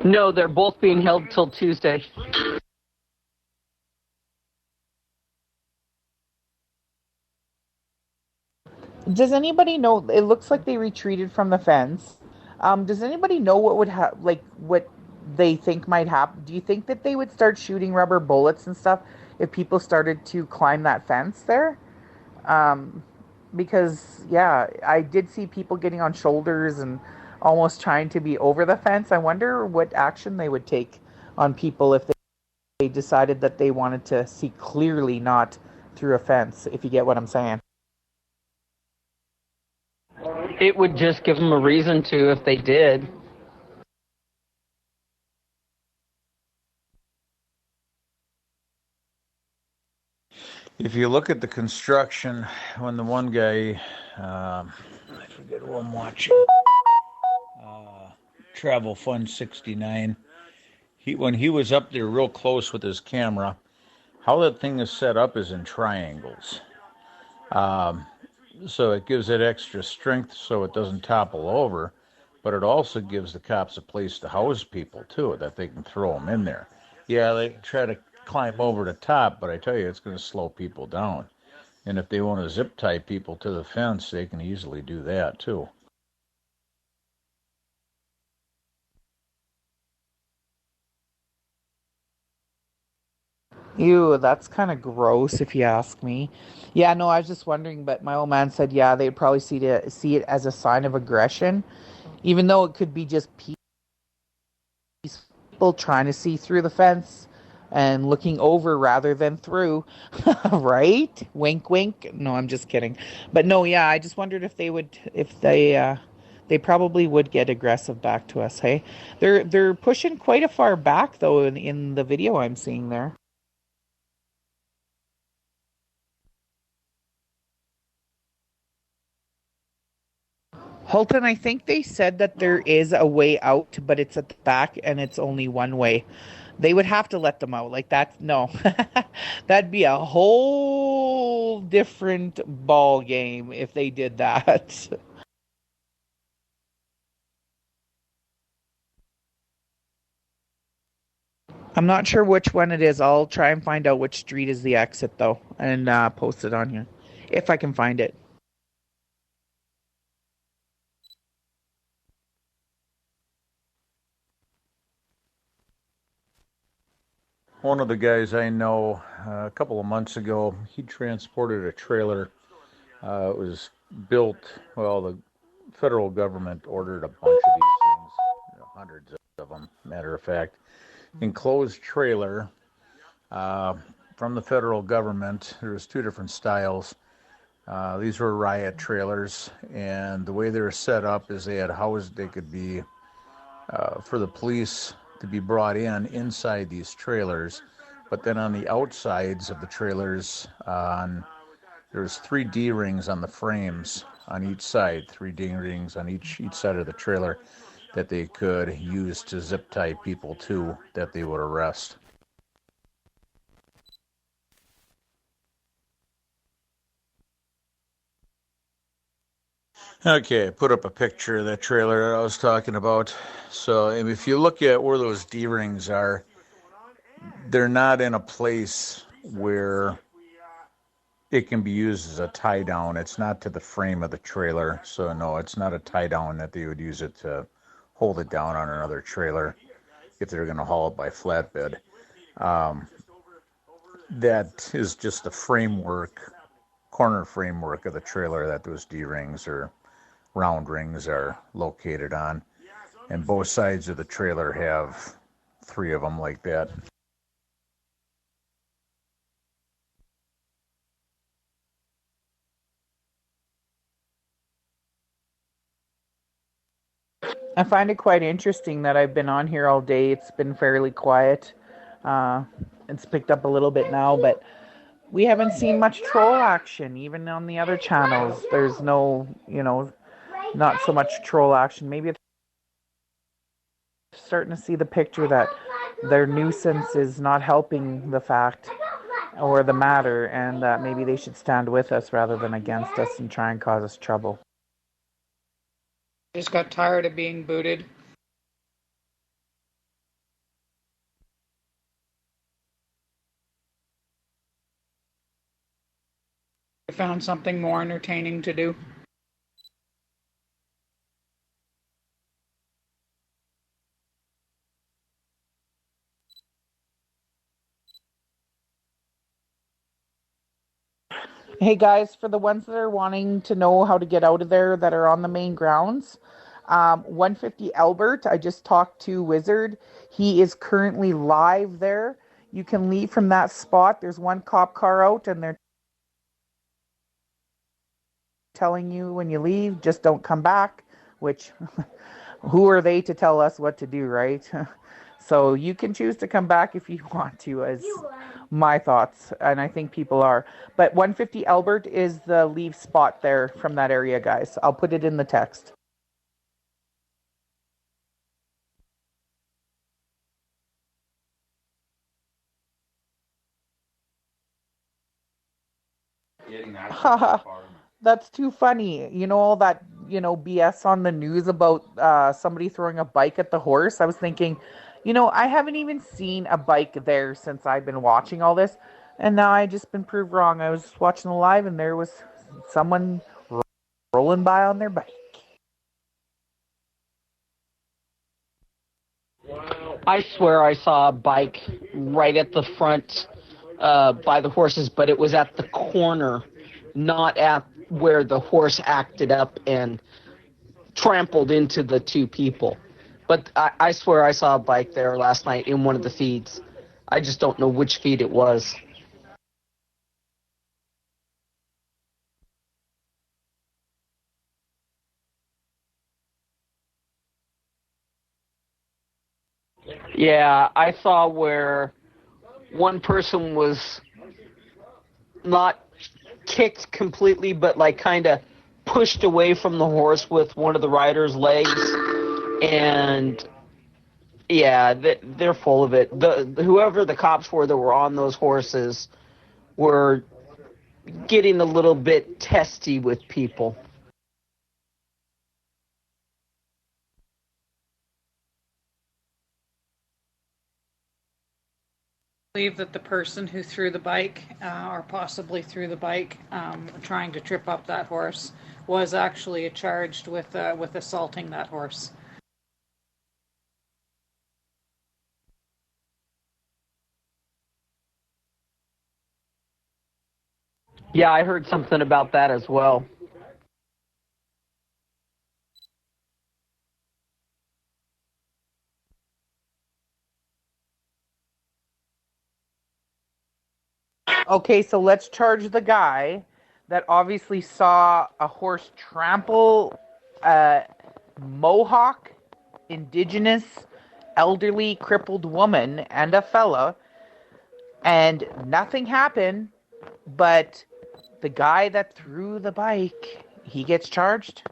No, they're both being held till Tuesday. Does anybody know? It looks like they retreated from the fence. Does anybody know what would what they think might happen? Do you think that they would start shooting rubber bullets and stuff if people started to climb that fence there? Um, because yeah, I did see people getting on shoulders and almost trying to be over the fence. I wonder what action they would take on people if they decided that they wanted to see clearly, not through a fence, if you get what I'm saying. It would just give them a reason to if they did. If you look at the construction, when the one guy, I forget who I'm watching, Travel Fund 69, when he was up there real close with his camera, how that thing is set up is in triangles. So it gives it extra strength so it doesn't topple over, but it also gives the cops a place to house people too, that they can throw them in there. Yeah, they try to climb over the top, but I tell you, it's going to slow people down. And if they want to zip tie people to the fence, they can easily do that too. Ew, that's kind of gross if you ask me. Yeah, no, I was just wondering, but my old man said, yeah, they'd probably see it as a sign of aggression, even though it could be just people trying to see through the fence and looking over rather than through, right? Wink, wink. No, I'm just kidding. But no, yeah, I just wondered if they probably would get aggressive back to us. Hey, they're pushing quite a far back though in the video I'm seeing there. Holton, I think they said that there is a way out, but it's at the back and it's only one way. They would have to let them out. Like that, no. That'd be a whole different ball game if they did that. I'm not sure which one it is. I'll try and find out which street is the exit though and post it on here if I can find it. One of the guys I know a couple of months ago, he transported a trailer. It was built, well, the federal government ordered a bunch of these things, hundreds of them, matter of fact. Enclosed trailer from the federal government. There was two different styles. These were riot trailers, and the way they were set up is they could be for the police to be brought inside these trailers, but then on the outsides of the trailers, there's 3 D rings on the frames on each side, 3 D rings on each side of the trailer that they could use to zip tie people to that they would arrest. Okay, I put up a picture of that trailer that I was talking about. So if you look at where those D-rings are, they're not in a place where it can be used as a tie down. It's not to the frame of the trailer. So no, it's not a tie down that they would use it to hold it down on another trailer if they're going to haul it by flatbed. That is just the framework, corner framework of the trailer that those D-rings or round rings are located on. And both sides of the trailer have 3 of them like that. I find it quite interesting that I've been on here all day. It's been fairly quiet. Uh, it's picked up a little bit now, but we haven't seen much troll action, even on the other channels. There's no, not so much troll action. Maybe it's starting to see the picture that their nuisance is not helping the fact or the matter, and that maybe they should stand with us rather than against us and try and cause us trouble. Just got tired of being booted. I found something more entertaining to do. Hey guys, for the ones that are wanting to know how to get out of there that are on the main grounds, 150 Albert, I just talked to Wizard. He is currently live there. You can leave from that spot. There's one cop car out, and they're telling you when you leave, just don't come back, which who are they to tell us what to do, right? So you can choose to come back if you want to, as my thoughts, and I think people are. But 150 Albert is the leave spot there from that area, guys. I'll put it in the text. That's too funny. You know all that, BS on the news about somebody throwing a bike at the horse? I was thinking, I haven't even seen a bike there since I've been watching all this. And now I just been proved wrong. I was watching the live and there was someone rolling by on their bike. I swear I saw a bike right at the front by the horses, but it was at the corner, not at where the horse acted up and trampled into the two people. But I swear I saw a bike there last night in one of the feeds. I just don't know which feed it was. Yeah, I saw where one person was not kicked completely, but like kind of pushed away from the horse with one of the rider's legs, and yeah, they're full of it. Whoever the cops were that were on those horses were getting a little bit testy with people. I believe that the person who threw the bike, or possibly threw the bike, trying to trip up that horse, was actually charged with assaulting that horse. Yeah, I heard something about that as well. Okay, so let's charge the guy that obviously saw a horse trample a Mohawk, indigenous, elderly, crippled woman and a fella, and nothing happened, but the guy that threw the bike, he gets charged?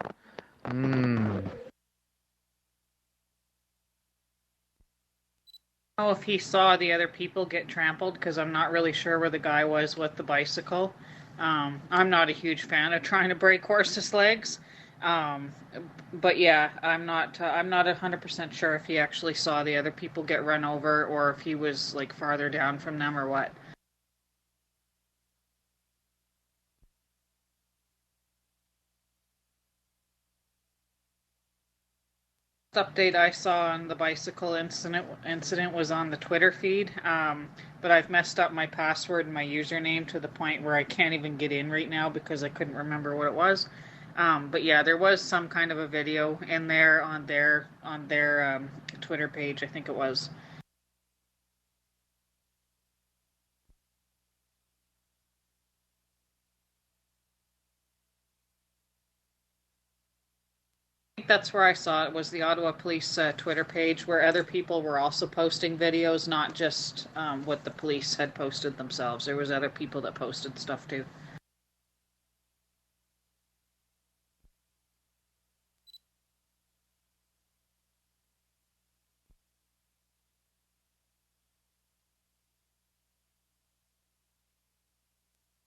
I don't know if he saw the other people get trampled, because I'm not really sure where the guy was with the bicycle. I'm not a huge fan of trying to break horses' legs, um, but yeah, I'm not 100% sure if he actually saw the other people get run over, or if he was like farther down from them or what. Update I saw on the bicycle incident was on the Twitter feed, but I've messed up my password and my username to the point where I can't even get in right now because I couldn't remember what it was. But yeah, there was some kind of a video in there on their Twitter page, I think it was. That's where I saw it, was the Ottawa Police Twitter page, where other people were also posting videos, not just what the police had posted themselves. There was other people that posted stuff too.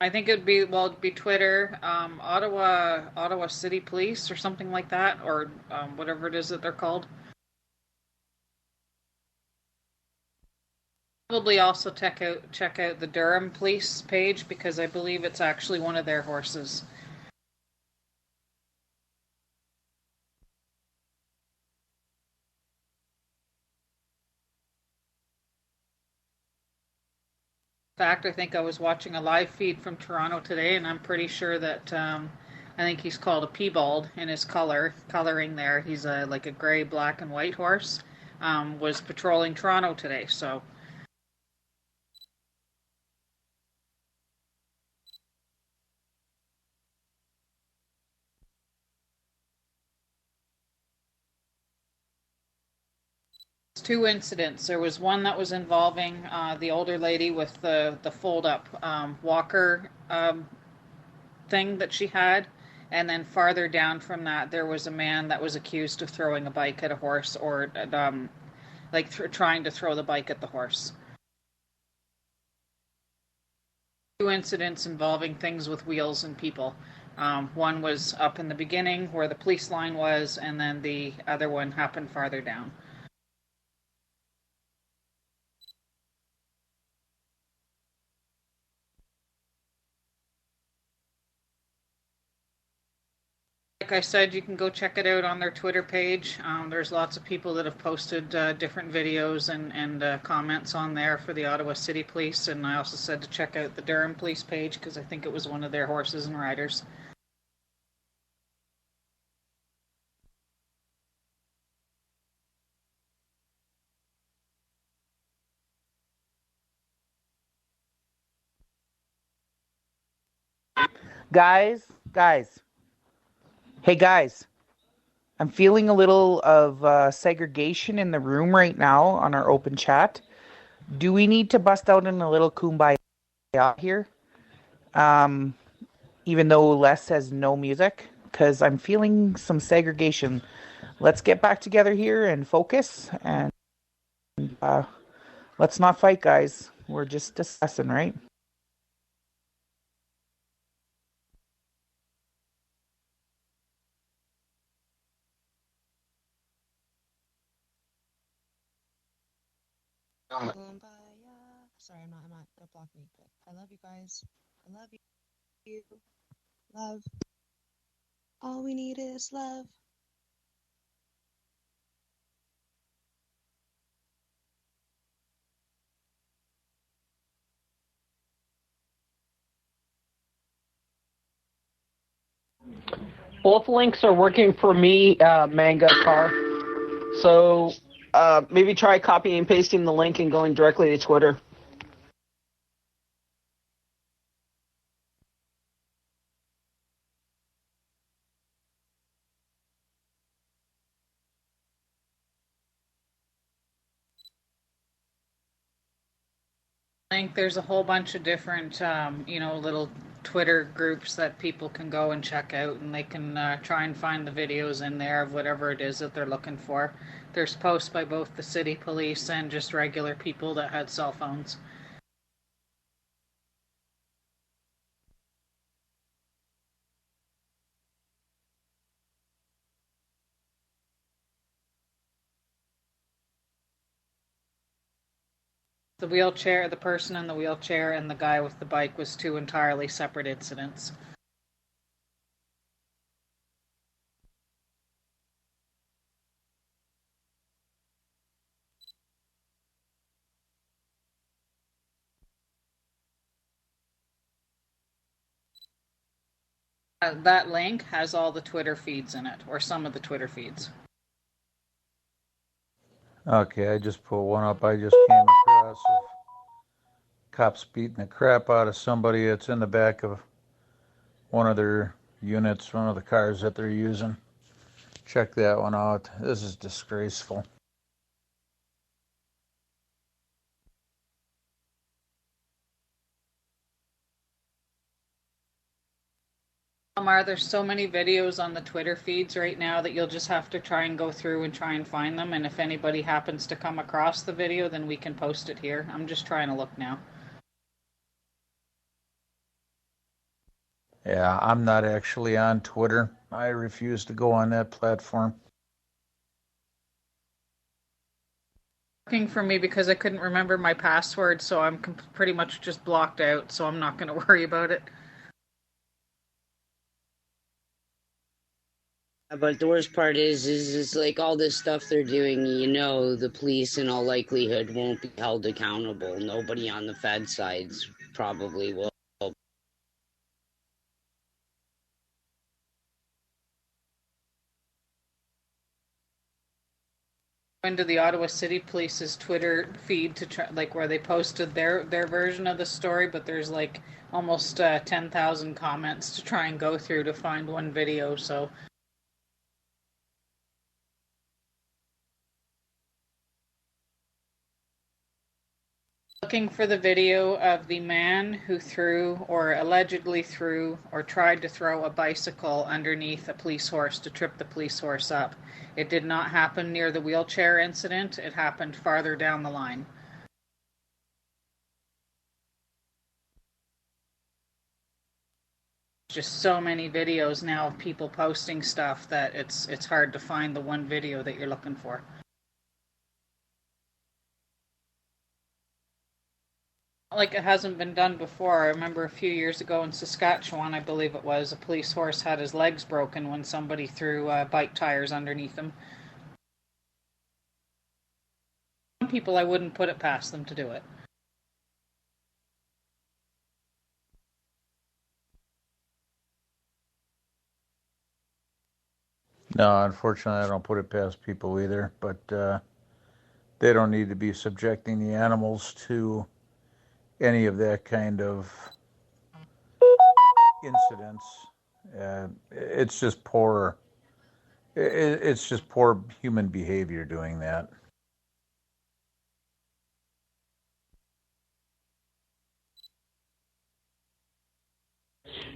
I think it'd be Twitter, Ottawa City Police or something like that, or whatever it is that they're called. Probably also check out the Durham police page because I believe it's actually one of their horses. In fact, I think I was watching a live feed from Toronto today, and I'm pretty sure that I think he's called a piebald in his coloring there. He's like a gray, black, and white horse. Was patrolling Toronto today, so. Two incidents. There was one that was involving the older lady with the fold up walker thing that she had, and then farther down from that, there was a man that was accused of throwing a bike at a horse or like trying to throw the bike at the horse. Two incidents involving things with wheels and people. One was up in the beginning where the police line was, and then the other one happened farther down. Like I said, you can go check it out on their Twitter page. There's lots of people that have posted different videos and comments on there for the Ottawa City Police. And I also said to check out the Durham Police page because I think it was one of their horses and riders. Guys, hey guys, I'm feeling a little of segregation in the room right now on our open chat. Do we need to bust out in a little kumbaya here? Even though Les says no music, because I'm feeling some segregation. Let's get back together here and focus, and let's not fight, guys. We're just discussing, right? Sorry, I'm not. Don't block me. But I love you guys. I love you. Love. All we need is love. Both links are working for me, Manga Car. So maybe try copying and pasting the link and going directly to Twitter. I think there's a whole bunch of different, little Twitter groups that people can go and check out, and they can try and find the videos in there of whatever it is that they're looking for. There's posts by both the city police and just regular people that had cell phones. The person in the wheelchair, and the guy with the bike was two entirely separate incidents. That link has all the Twitter feeds in it, or some of the Twitter feeds. Okay, I just put one up. I just came across of cops beating the crap out of somebody that's in the back of one of their units, one of the cars that they're using. Check that one out. This is disgraceful. There's so many videos on the Twitter feeds right now that you'll just have to try and go through and try and find them. And if anybody happens to come across the video, then we can post it here. I'm just trying to look now. Yeah, I'm not actually on Twitter. I refuse to go on that platform. Working for me because I couldn't remember my password, so I'm pretty much just blocked out, so I'm not going to worry about it. But the worst part is like all this stuff they're doing, the police in all likelihood won't be held accountable. Nobody on the Fed sides probably will. Into the Ottawa City Police's Twitter feed to try, like, where they posted their version of the story, but there's like almost 10,000 comments to try and go through to find one video, so looking for the video of the man who threw or allegedly threw or tried to throw a bicycle underneath a police horse to trip the police horse up. It did not happen near the wheelchair incident. It happened farther down the line. Just so many videos now of people posting stuff that it's hard to find the one video that you're looking for. Like it hasn't been done before. I remember a few years ago in Saskatchewan, I believe it was, a police horse had his legs broken when somebody threw bike tires underneath him. Some people, I wouldn't put it past them to do it. No, unfortunately, I don't put it past people either, but they don't need to be subjecting the animals to any of that kind of incidents. It's just poor. It's just poor human behavior doing that.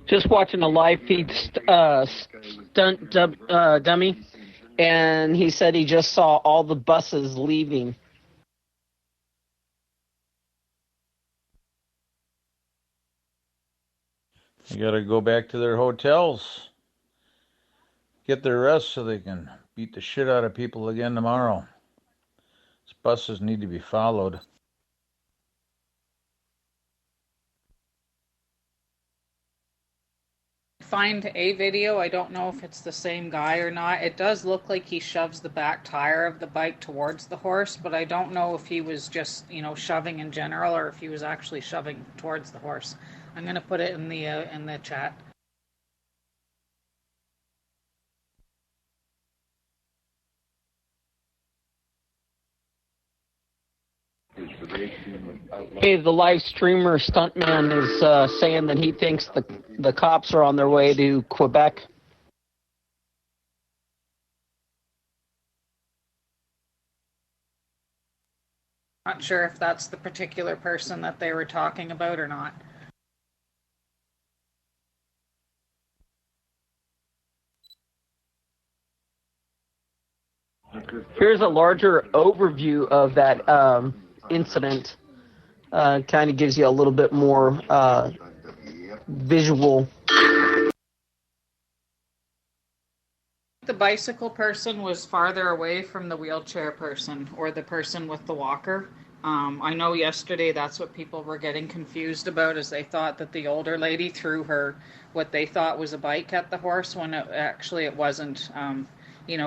Just watching a live feed stunt dummy, and he said he just saw all the buses leaving. You got to go back to their hotels, get their rest so they can beat the shit out of people again tomorrow. These buses need to be followed. Find a video. I don't know if it's the same guy or not. It does look like he shoves the back tire of the bike towards the horse, but I don't know if he was just, shoving in general or if he was actually shoving towards the horse. I'm going to put it in the chat. Hey, the live streamer stuntman is saying that he thinks the cops are on their way to Quebec. Not sure if that's the particular person that they were talking about or not. Here's a larger overview of that incident. Kind of gives you a little bit more visual. The bicycle person was farther away from the wheelchair person or the person with the walker. I know yesterday that's what people were getting confused about, is they thought that the older lady threw her what they thought was a bike at the horse when it wasn't.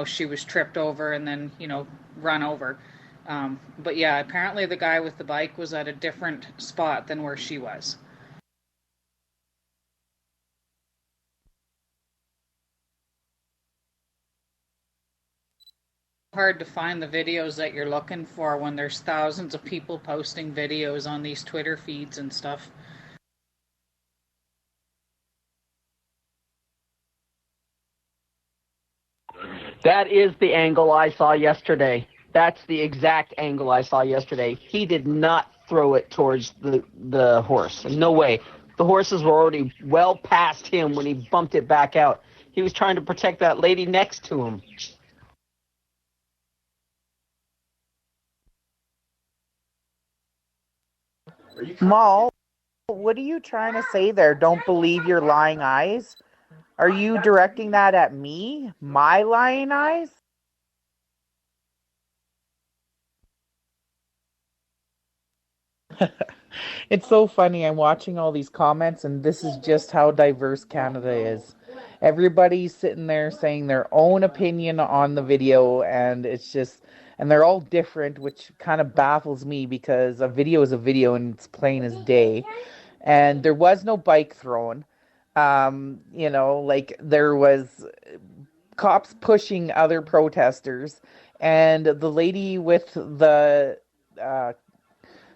She was tripped over and then, run over. But yeah, apparently the guy with the bike was at a different spot than where she was. Hard to find the videos that you're looking for when there's thousands of people posting videos on these Twitter feeds and stuff. That is the angle I saw yesterday. That's the exact angle I saw yesterday. He did not throw it towards the horse. No way. The horses were already well past him when he bumped it back out. He was trying to protect that lady next to him. Mal, what are you trying to say there? Don't believe your lying eyes? Are you directing that at me? My lying eyes? It's so funny. I'm watching all these comments, and this is just how diverse Canada is. Everybody's sitting there saying their own opinion on the video, and and they're all different, which kind of baffles me because a video is a video and it's plain as day. And there was no bike thrown. Like there was cops pushing other protesters, and the lady with uh,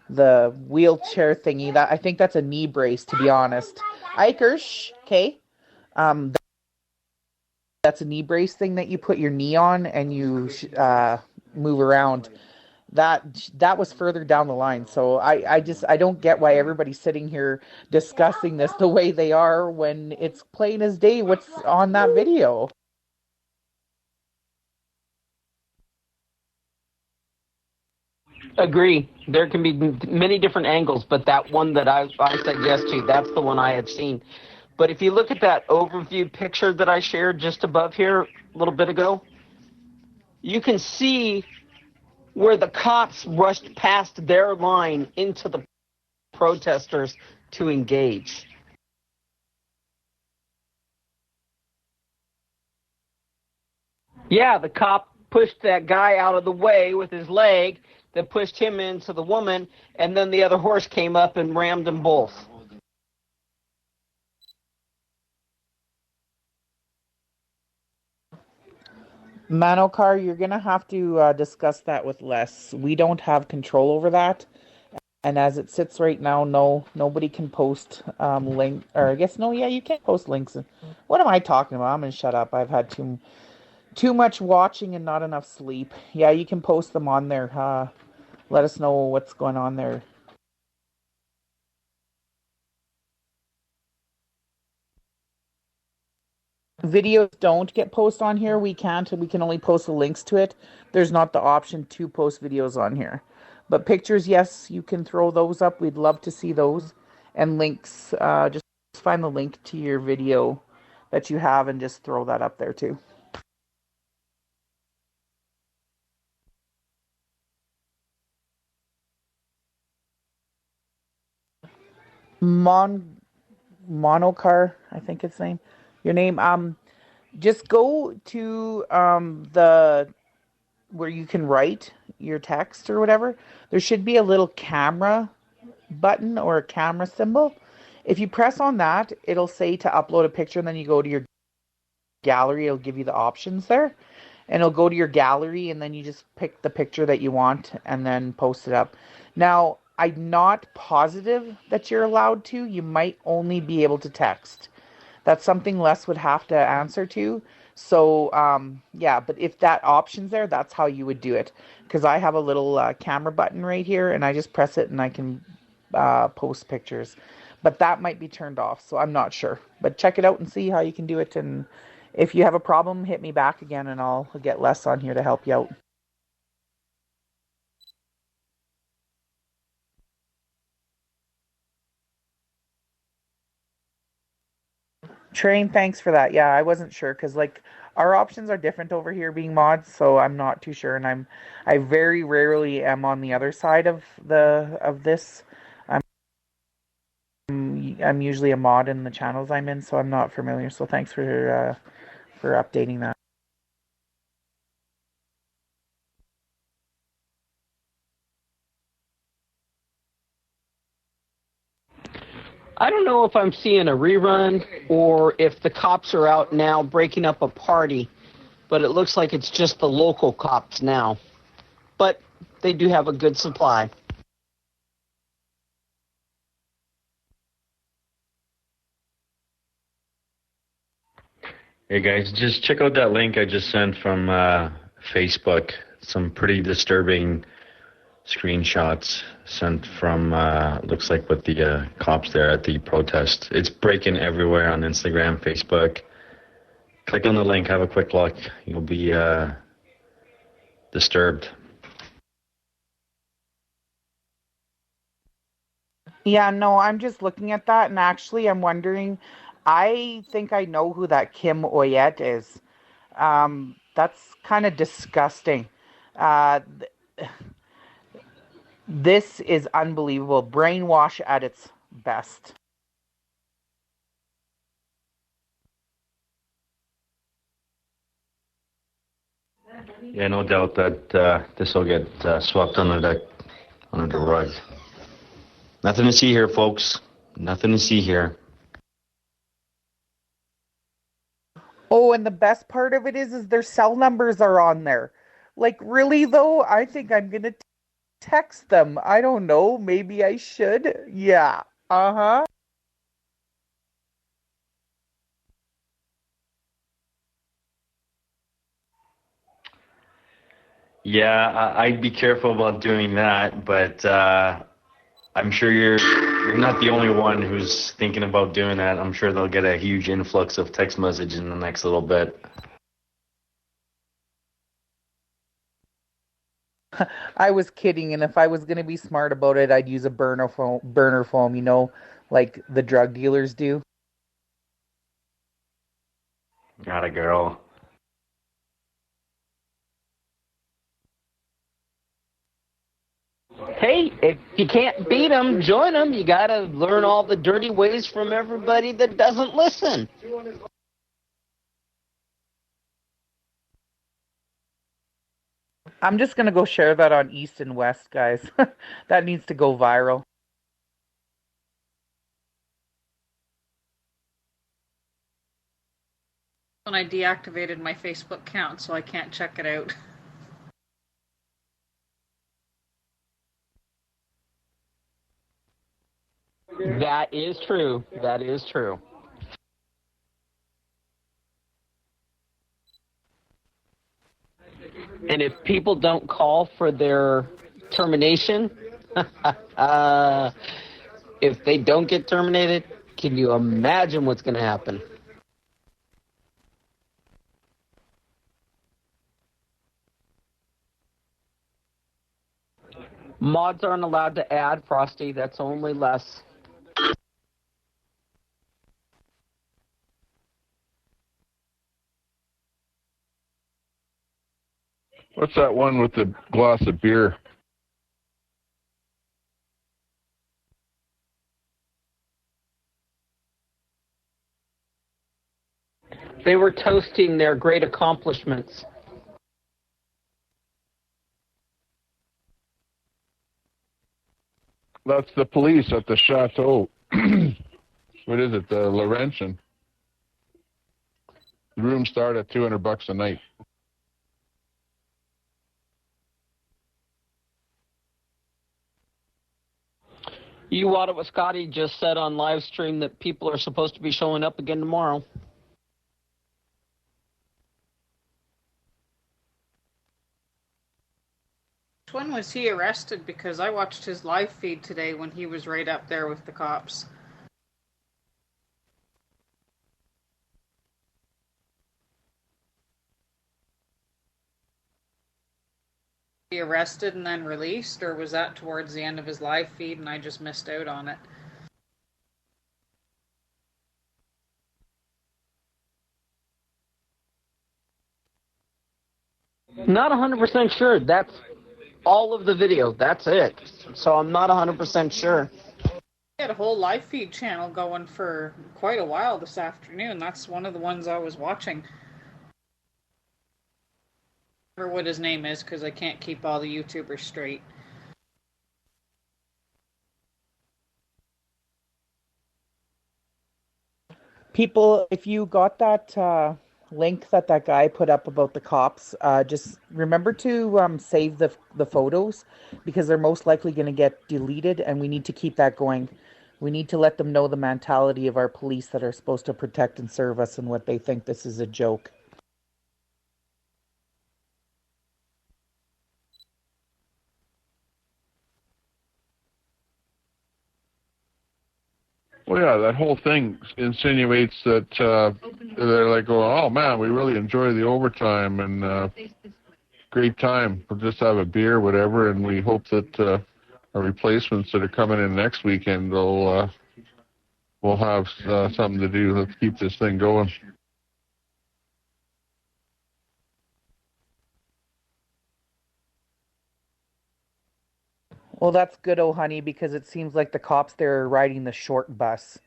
the wheelchair thingy. That I think that's a knee brace, to be honest. Ikers, okay. Um, that's a knee brace thing that you put your knee on and you move around. That was further down the line. So I don't get why everybody's sitting here discussing this the way they are when it's plain as day what's on that video. Agree. There can be many different angles, but that one that I suggest to you, that's the one I had seen. But if you look at that overview picture that I shared just above here a little bit ago, you can see where the cops rushed past their line into the protesters to engage. Yeah, the cop pushed that guy out of the way with his leg, that pushed him into the woman, and then the other horse came up and rammed them both. Manokar, you're gonna have to discuss that with Les. We don't have control over that, and as it sits right now, no, nobody can post link. Or I guess no, yeah, you can post links. What am I talking about? I'm gonna shut up. I've had too much watching and not enough sleep. Yeah, you can post them on there. Let us know what's going on there. Videos don't get posted on here. We can't. We can only post the links to it. There's not the option to post videos on here. But pictures, yes, you can throw those up. We'd love to see those. And links, just find the link to your video that you have and just throw that up there too. Monocar, I think it's name. Your name. Just go to the where you can write your text or whatever. There should be a little camera button or a camera symbol. If you press on that, it'll say to upload a picture, and then you go to your gallery. It'll give you the options there, and it'll go to your gallery, and then you just pick the picture that you want and then post it up. Now, I'm not positive that you're allowed to. You might only be able to text. That's something Les would have to answer to. So, yeah, but if that option's there, that's how you would do it. Because I have a little camera button right here, and I just press it, and I can post pictures. But that might be turned off, so I'm not sure. But check it out and see how you can do it. And if you have a problem, hit me back again, and I'll get Les on here to help you out. Train, thanks for that. Yeah, I wasn't sure because like our options are different over here being mods, so I'm not too sure. And I very rarely am on the other side of this. I'm usually a mod in the channels I'm in, so I'm not familiar. So thanks for updating that. I don't know if I'm seeing a rerun or if the cops are out now breaking up a party, but it looks like it's just the local cops now. But they do have a good supply. Hey guys, just check out that link I just sent from Facebook. Some pretty disturbing screenshots sent from looks like with the cops there at the protest. It's breaking everywhere on Instagram, Facebook. Click on the link, have a quick look. You'll be disturbed. Yeah, no, I'm just looking at that, and actually, I'm wondering. I think I know who that Kim Oyet is. That's kind of disgusting. Uh, This is unbelievable. Brainwash at its best. Yeah, no doubt that this will get swept under the rug. Nothing to see here, folks. Nothing to see here. Oh, and the best part of it is their cell numbers are on there. Like, really, though? I think I'm going to text them. I don't know. Maybe I should. Yeah. Uh-huh. Yeah, I'd be careful about doing that, but I'm sure you're not the only one who's thinking about doing that. I'm sure they'll get a huge influx of text message in the next little bit. I was kidding, and if I was going to be smart about it, I'd use a burner foam, like the drug dealers do. Got a girl. Hey, if you can't beat them, join them. You got to learn all the dirty ways from everybody that doesn't listen. I'm just going to go share that on East and West, guys. That needs to go viral. When I deactivated my Facebook account, so I can't check it out. That is true. That is true. And if people don't call for their termination, if they don't get terminated, can you imagine what's going to happen? Mods aren't allowed to add, Frosty. That's only less. What's that one with the glass of beer? They were toasting their great accomplishments. That's the police at the chateau. What is it? The Laurentian. The rooms start at $200 a night. You, Ottawa Scotty, just said on live stream that people are supposed to be showing up again tomorrow. Which one was he arrested? Because I watched his live feed today when he was right up there with the cops. He arrested and then released, or was that towards the end of his live feed and I just missed out on it? Not 100% sure. That's all of the video. That's it. So I'm not 100% sure. He had a whole live feed channel going for quite a while this afternoon. That's one of the ones I was watching. Or what his name is, because I can't keep all the YouTubers straight. People, if you got that link that guy put up about the cops, just remember to save the photos, because they're most likely going to get deleted, and we need to keep that going. We need to let them know the mentality of our police that are supposed to protect and serve us, and what they think this is a joke. Well, yeah, that whole thing insinuates that they're like, oh man, we really enjoy the overtime and great time. We'll just have a beer, whatever, and we hope that our replacements that are coming in next weekend will have something to do. Let's keep this thing going. Well, that's good, oh honey, because it seems like the cops there are riding the short bus.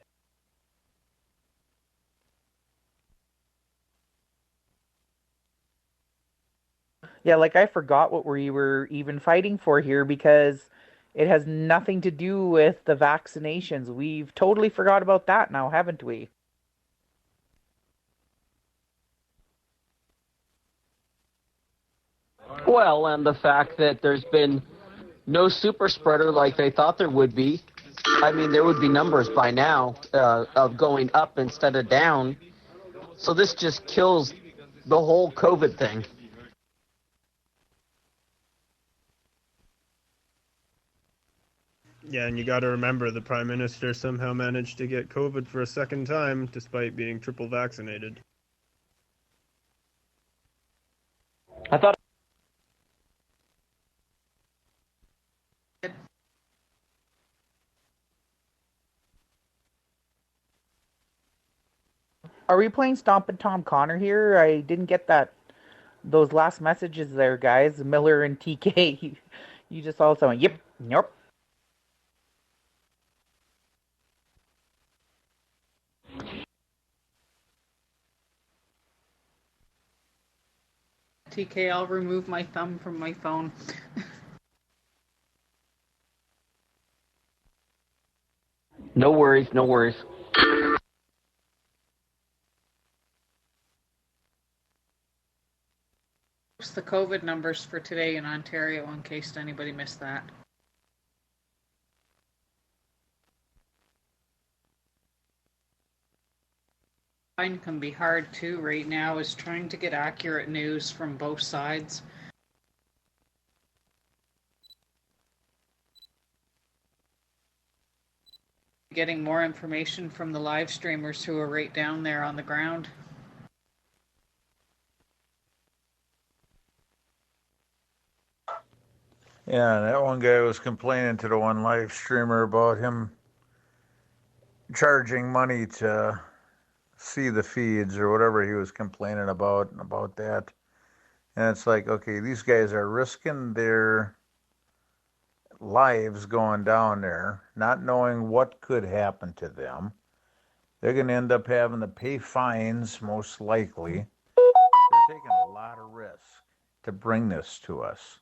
Yeah, like I forgot what we were even fighting for here because it has nothing to do with the vaccinations. We've totally forgot about that now, haven't we? Well, and the fact that there's been no super spreader like they thought there would be. I mean, there would be numbers by now of going up instead of down. So this just kills the whole COVID thing. Yeah, and you got to remember the Prime Minister somehow managed to get COVID for a second time despite being triple vaccinated. I thought. Are we playing Stompin' Tom Connor here? I didn't get those last messages there, guys. Miller and TK. You just all went, yep, nope. TK, I'll remove my thumb from my phone. No worries, no worries. Post the COVID numbers for today in Ontario in case anybody missed that. Can be hard too right now is trying to get accurate news from both sides. Getting more information from the live streamers who are right down there on the ground. Yeah, that one guy was complaining to the one live streamer about him charging money to see the feeds or whatever he was complaining about that. And it's like, okay, these guys are risking their lives going down there, not knowing what could happen to them. They're going to end up having to pay fines, most likely. They're taking a lot of risk to bring this to us.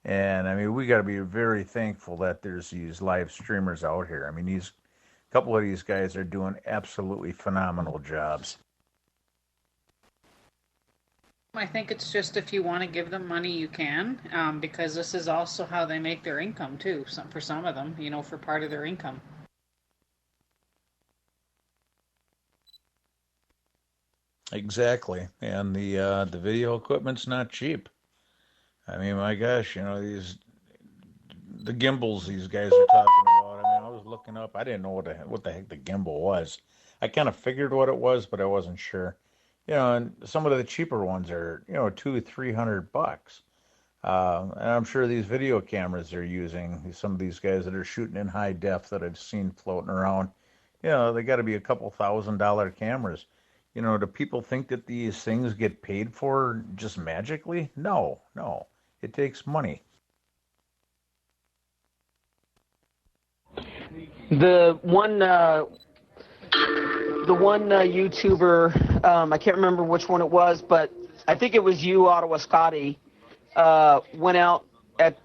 And I mean, we got to be very thankful that there's these live streamers out here. I mean, a couple of these guys are doing absolutely phenomenal jobs. I think it's just if you want to give them money, you can, because this is also how they make their income too. For some of them, for part of their income. Exactly, and the video equipment's not cheap. I mean, my gosh, the gimbals these guys are talking about. I mean, I was looking up. I didn't know what the heck the gimbal was. I kind of figured what it was, but I wasn't sure. And some of the cheaper ones are, $200-300. And I'm sure these video cameras they're using, some of these guys that are shooting in high def that I've seen floating around, they got to be a couple $1,000 cameras. Do people think that these things get paid for just magically? No. It takes money. The one YouTuber, I can't remember which one it was, but I think it was you, Ottawa Scotty, went out at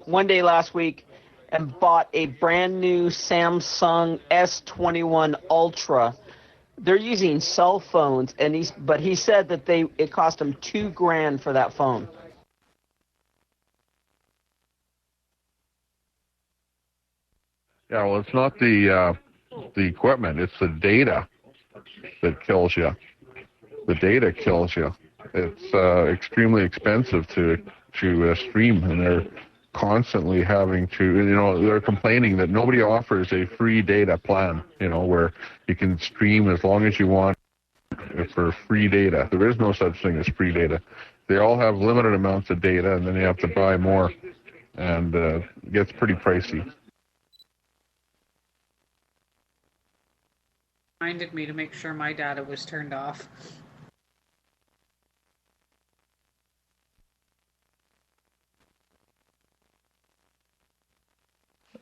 one day last week and bought a brand new Samsung S21 Ultra. They're using cell phones, but he said that it cost him $2,000 for that phone. Yeah, well, it's not the equipment; it's the data that kills you. The data kills you. It's extremely expensive to stream, and they're constantly having to. They're complaining that nobody offers a free data plan. Where you can stream as long as you want for free data. There is no such thing as free data. They all have limited amounts of data, and then you have to buy more, and it gets pretty pricey. Reminded me to make sure my data was turned off.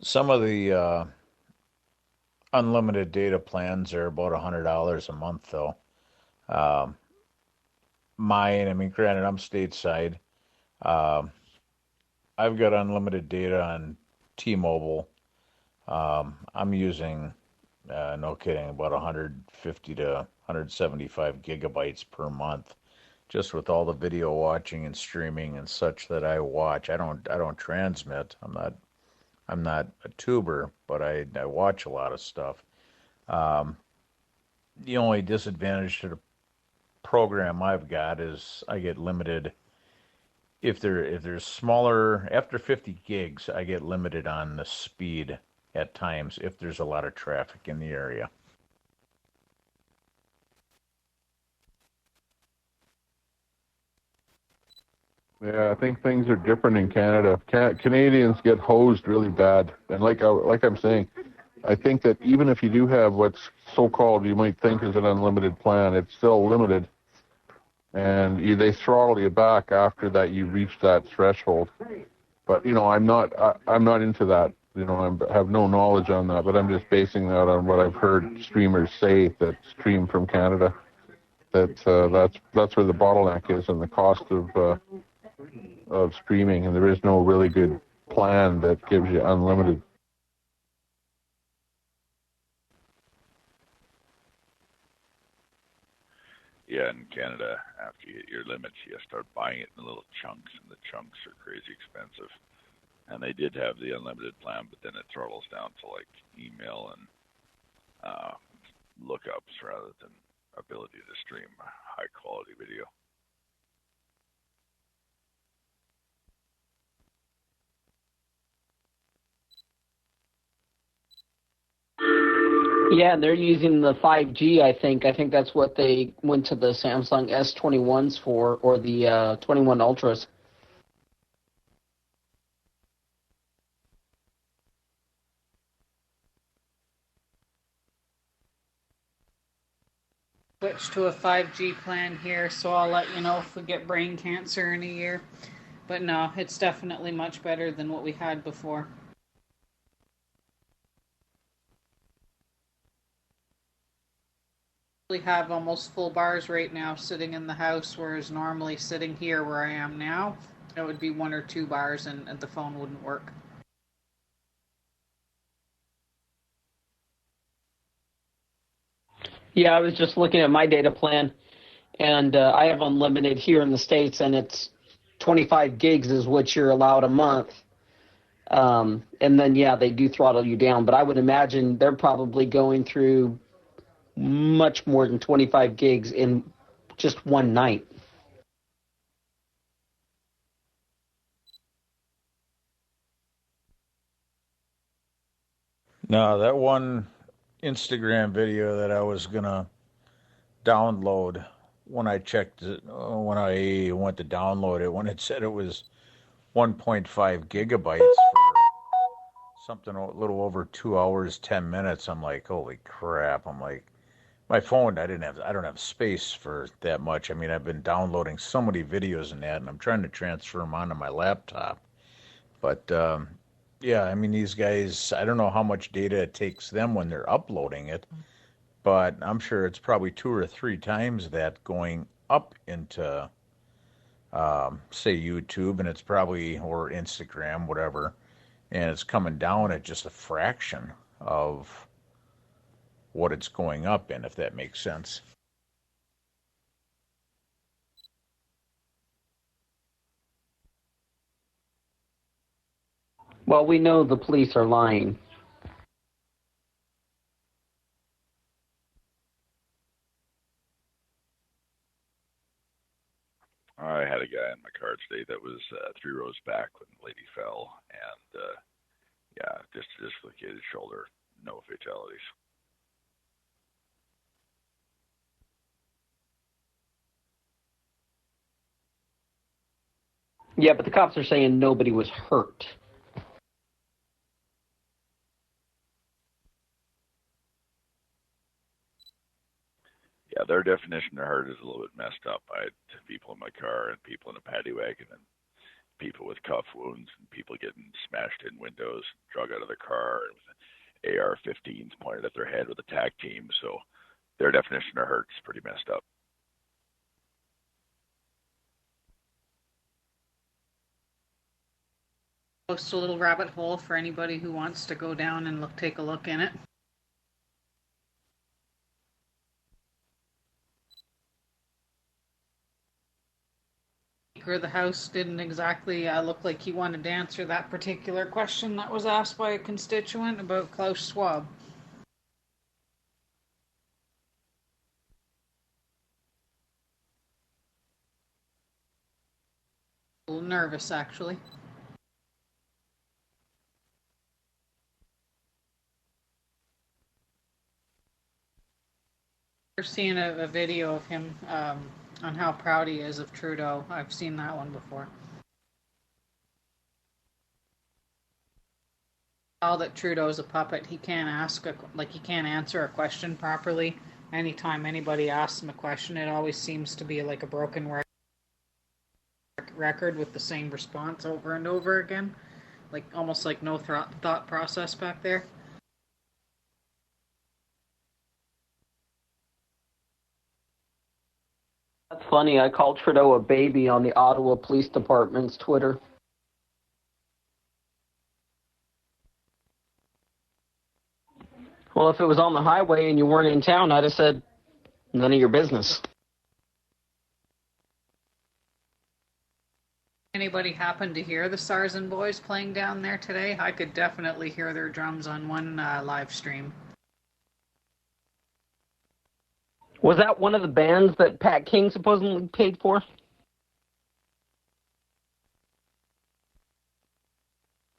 Some of the unlimited data plans are about $100 a month, though. Um, I mean, granted, I'm stateside. Um, I've got unlimited data on T-Mobile. I'm using, no kidding, about 150 to 175 gigabytes per month, just with all the video watching and streaming and such that I watch. I don't transmit. I'm not a tuber, but I watch a lot of stuff. Um, the only disadvantage to the program I've got is I get limited if there's smaller after 50 gigs, I get limited on the speed at times if there's a lot of traffic in the area. Yeah, I think things are different in Canada. Canadians get hosed really bad, and like I'm saying, I think that even if you do have what's so-called you might think is an unlimited plan, it's still limited, and they throttle you back after that you reach that threshold. But I'm not into that. I have no knowledge on that, but I'm just basing that on what I've heard streamers say that stream from Canada. That's where the bottleneck is, and the cost of streaming, and there is no really good plan that gives you unlimited. Yeah, in Canada, after you hit your limits, you start buying it in little chunks, and the chunks are crazy expensive. And they did have the unlimited plan, but then it throttles down to like email and lookups rather than ability to stream high quality video. Yeah, they're using the 5G, I think. I think that's what they went to the Samsung S21s for, or the 21 Ultras. Switch to a 5G plan here, so I'll let you know if we get brain cancer in a year. But no, it's definitely much better than what we had before. We have almost full bars right now sitting in the house, whereas normally sitting here where I am now, it would be 1 or 2 bars and the phone wouldn't work. Yeah, I was just looking at my data plan, and I have unlimited here in the States, and it's 25 gigs is what you're allowed a month. And then, yeah, they do throttle you down, but I would imagine they're probably going through much more than 25 gigs in just one night. No, that one Instagram video that I was gonna download when I checked it, when I went to download it, when it said it was 1.5 gigabytes for something a little over 2 hours, 10 minutes, I'm like, holy crap. I'm like, my phone, I don't have space for that much. I mean, I've been downloading so many videos and that, and I'm trying to transfer them onto my laptop. But yeah, I mean, these guys, I don't know how much data it takes them when they're uploading it, but I'm sure it's probably 2 or 3 times that going up into, say, YouTube, and it's probably, or Instagram, whatever, and it's coming down at just a fraction of what it's going up in, if that makes sense. Well, we know the police are lying. I had a guy in my car today that was 3 rows back when the lady fell, and yeah, just dislocated shoulder, no fatalities. Yeah, but the cops are saying nobody was hurt. Yeah, their definition of hurt is a little bit messed up. I had people in my car and people in a paddy wagon, and people with cuff wounds and people getting smashed in windows, drug out of the car, with AR-15s pointed at their head with attack teams. So their definition of hurt's pretty messed up. Post a little rabbit hole for anybody who wants to go down and take a look in it. Speaker of the House didn't exactly look like he wanted to answer that particular question that was asked by a constituent about Klaus Schwab. A little nervous, actually. I've seen a video of him on how proud he is of Trudeau. I've seen that one before. Now that Trudeau's a puppet, he can't he can't answer a question properly. Anytime anybody asks him a question, it always seems to be like a broken record with the same response over and over again, like almost like no thought process back there. That's funny. I called Trudeau a baby on the Ottawa Police Department's Twitter. Well, if it was on the highway and you weren't in town, I'd have said, none of your business. Anybody happen to hear the Sarzen Boys playing down there today? I could definitely hear their drums on one live stream. Was that one of the bands that Pat King supposedly paid for?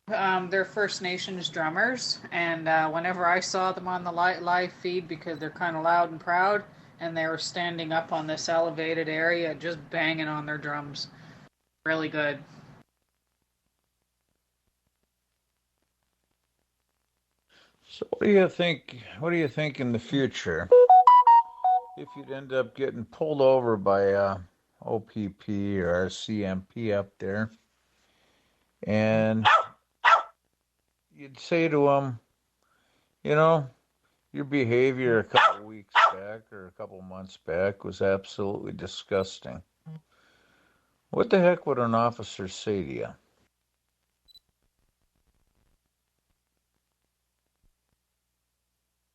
They're First Nations drummers, and whenever I saw them on the live feed, because they're kind of loud and proud, and they were standing up on this elevated area just banging on their drums. Really good. So what do you think? What do you think in the future? If you'd end up getting pulled over by OPP or CMP up there, and you'd say to them, you know, your behavior a couple weeks back or a couple months back was absolutely disgusting. What the heck would an officer say to you?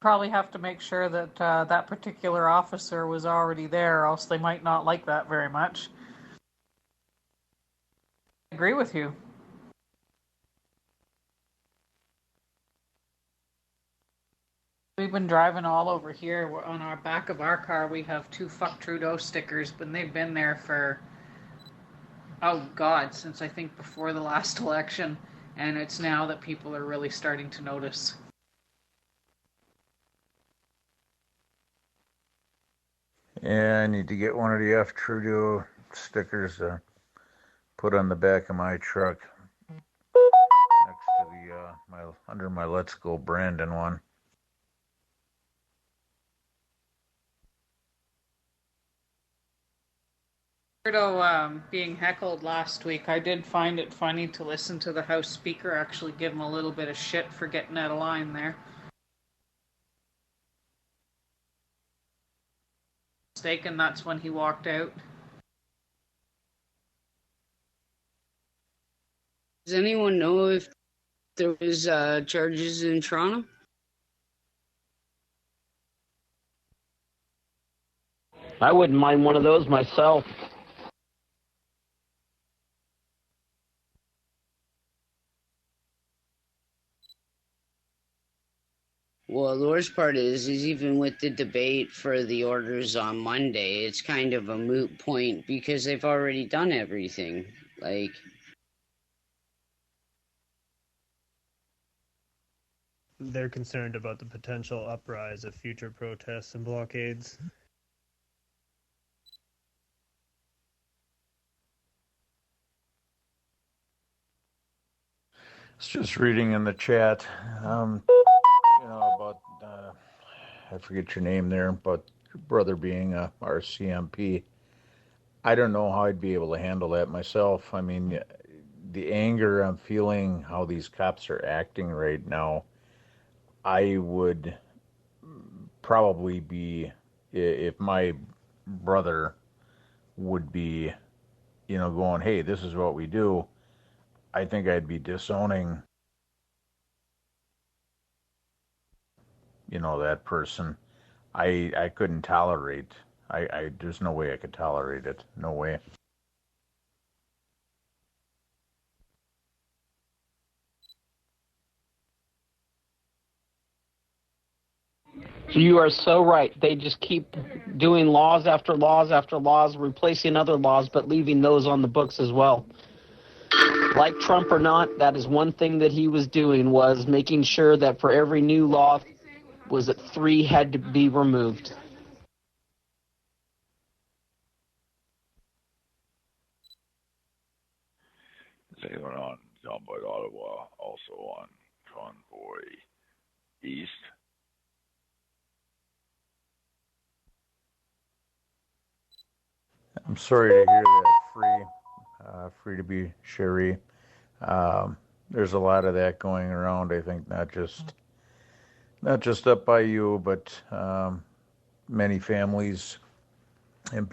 Probably have to make sure that that particular officer was already there, or else they might not like that very much. I agree with you. We've been driving all over here. On our back of our car, we have 2 Fuck Trudeau stickers, but they've been there for, oh God, since I think before the last election, and it's now that people are really starting to notice. Yeah, I need to get one of the F Trudeau stickers put on the back of my truck next to the under my Let's Go Brandon one. Trudeau being heckled last week, I did find it funny to listen to the House Speaker actually give him a little bit of shit for getting out of line there. Mistaken, that's when he walked out. Does anyone know if there was charges in Toronto? I wouldn't mind one of those myself. Well, the worst part is even with the debate for the orders on Monday, it's kind of a moot point because they've already done everything. Like, they're concerned about the potential uprise of future protests and blockades. It's just reading in the chat, about, I forget your name there, but your brother being a RCMP. I don't know how I'd be able to handle that myself. I mean, the anger I'm feeling, how these cops are acting right now, I would probably be, if my brother would be, going, hey, this is what we do, I think I'd be disowning, that person. I couldn't tolerate. There's no way I could tolerate it. No way. You are so right. They just keep doing laws after laws after laws, replacing other laws, but leaving those on the books as well. Like Trump or not, that is one thing that he was doing, was making sure that for every new law, was that 3 had to be removed. Is anyone on John Boyd, Ottawa, also on Convoy East? I'm sorry to hear that, free to be Sherry. There's a lot of that going around. I think not just up by you, but many families and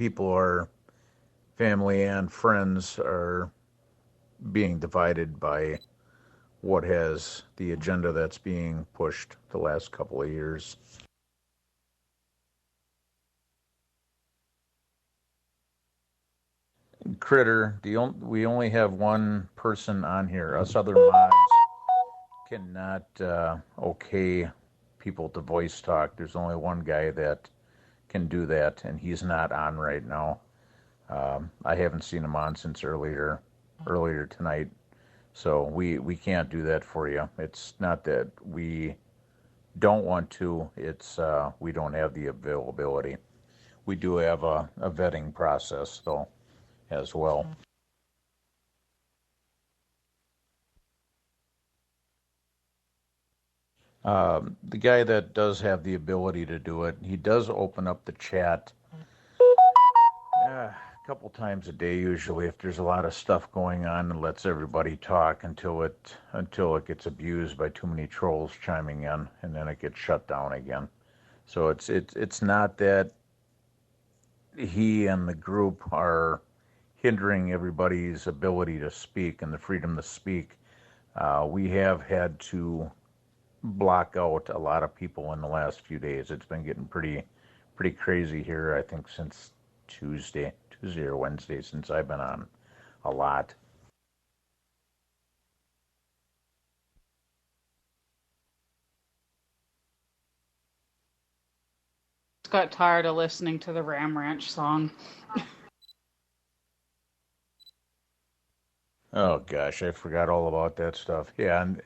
family and friends are being divided by what has the agenda that's being pushed the last couple of years. Critter, we only have one person on here. Us other mods cannot okay people to voice talk. There's only one guy that can do that, and he's not on right now. I haven't seen him on since earlier tonight, so we can't do that for you. It's not that we don't want to, it's we don't have the availability. We do have a vetting process, though, as well. The guy that does have the ability to do it, he does open up the chat a couple times a day, usually, if there's a lot of stuff going on, and lets everybody talk until it gets abused by too many trolls chiming in, and then it gets shut down again. So it's not that he and the group are hindering everybody's ability to speak and the freedom to speak. We have had to block out a lot of people in the last few days. It's been getting pretty crazy here, I think, since Tuesday or Wednesday, since I've been on a lot. Got tired of listening to the Ram Ranch song. Oh gosh, I forgot all about that stuff. Yeah, and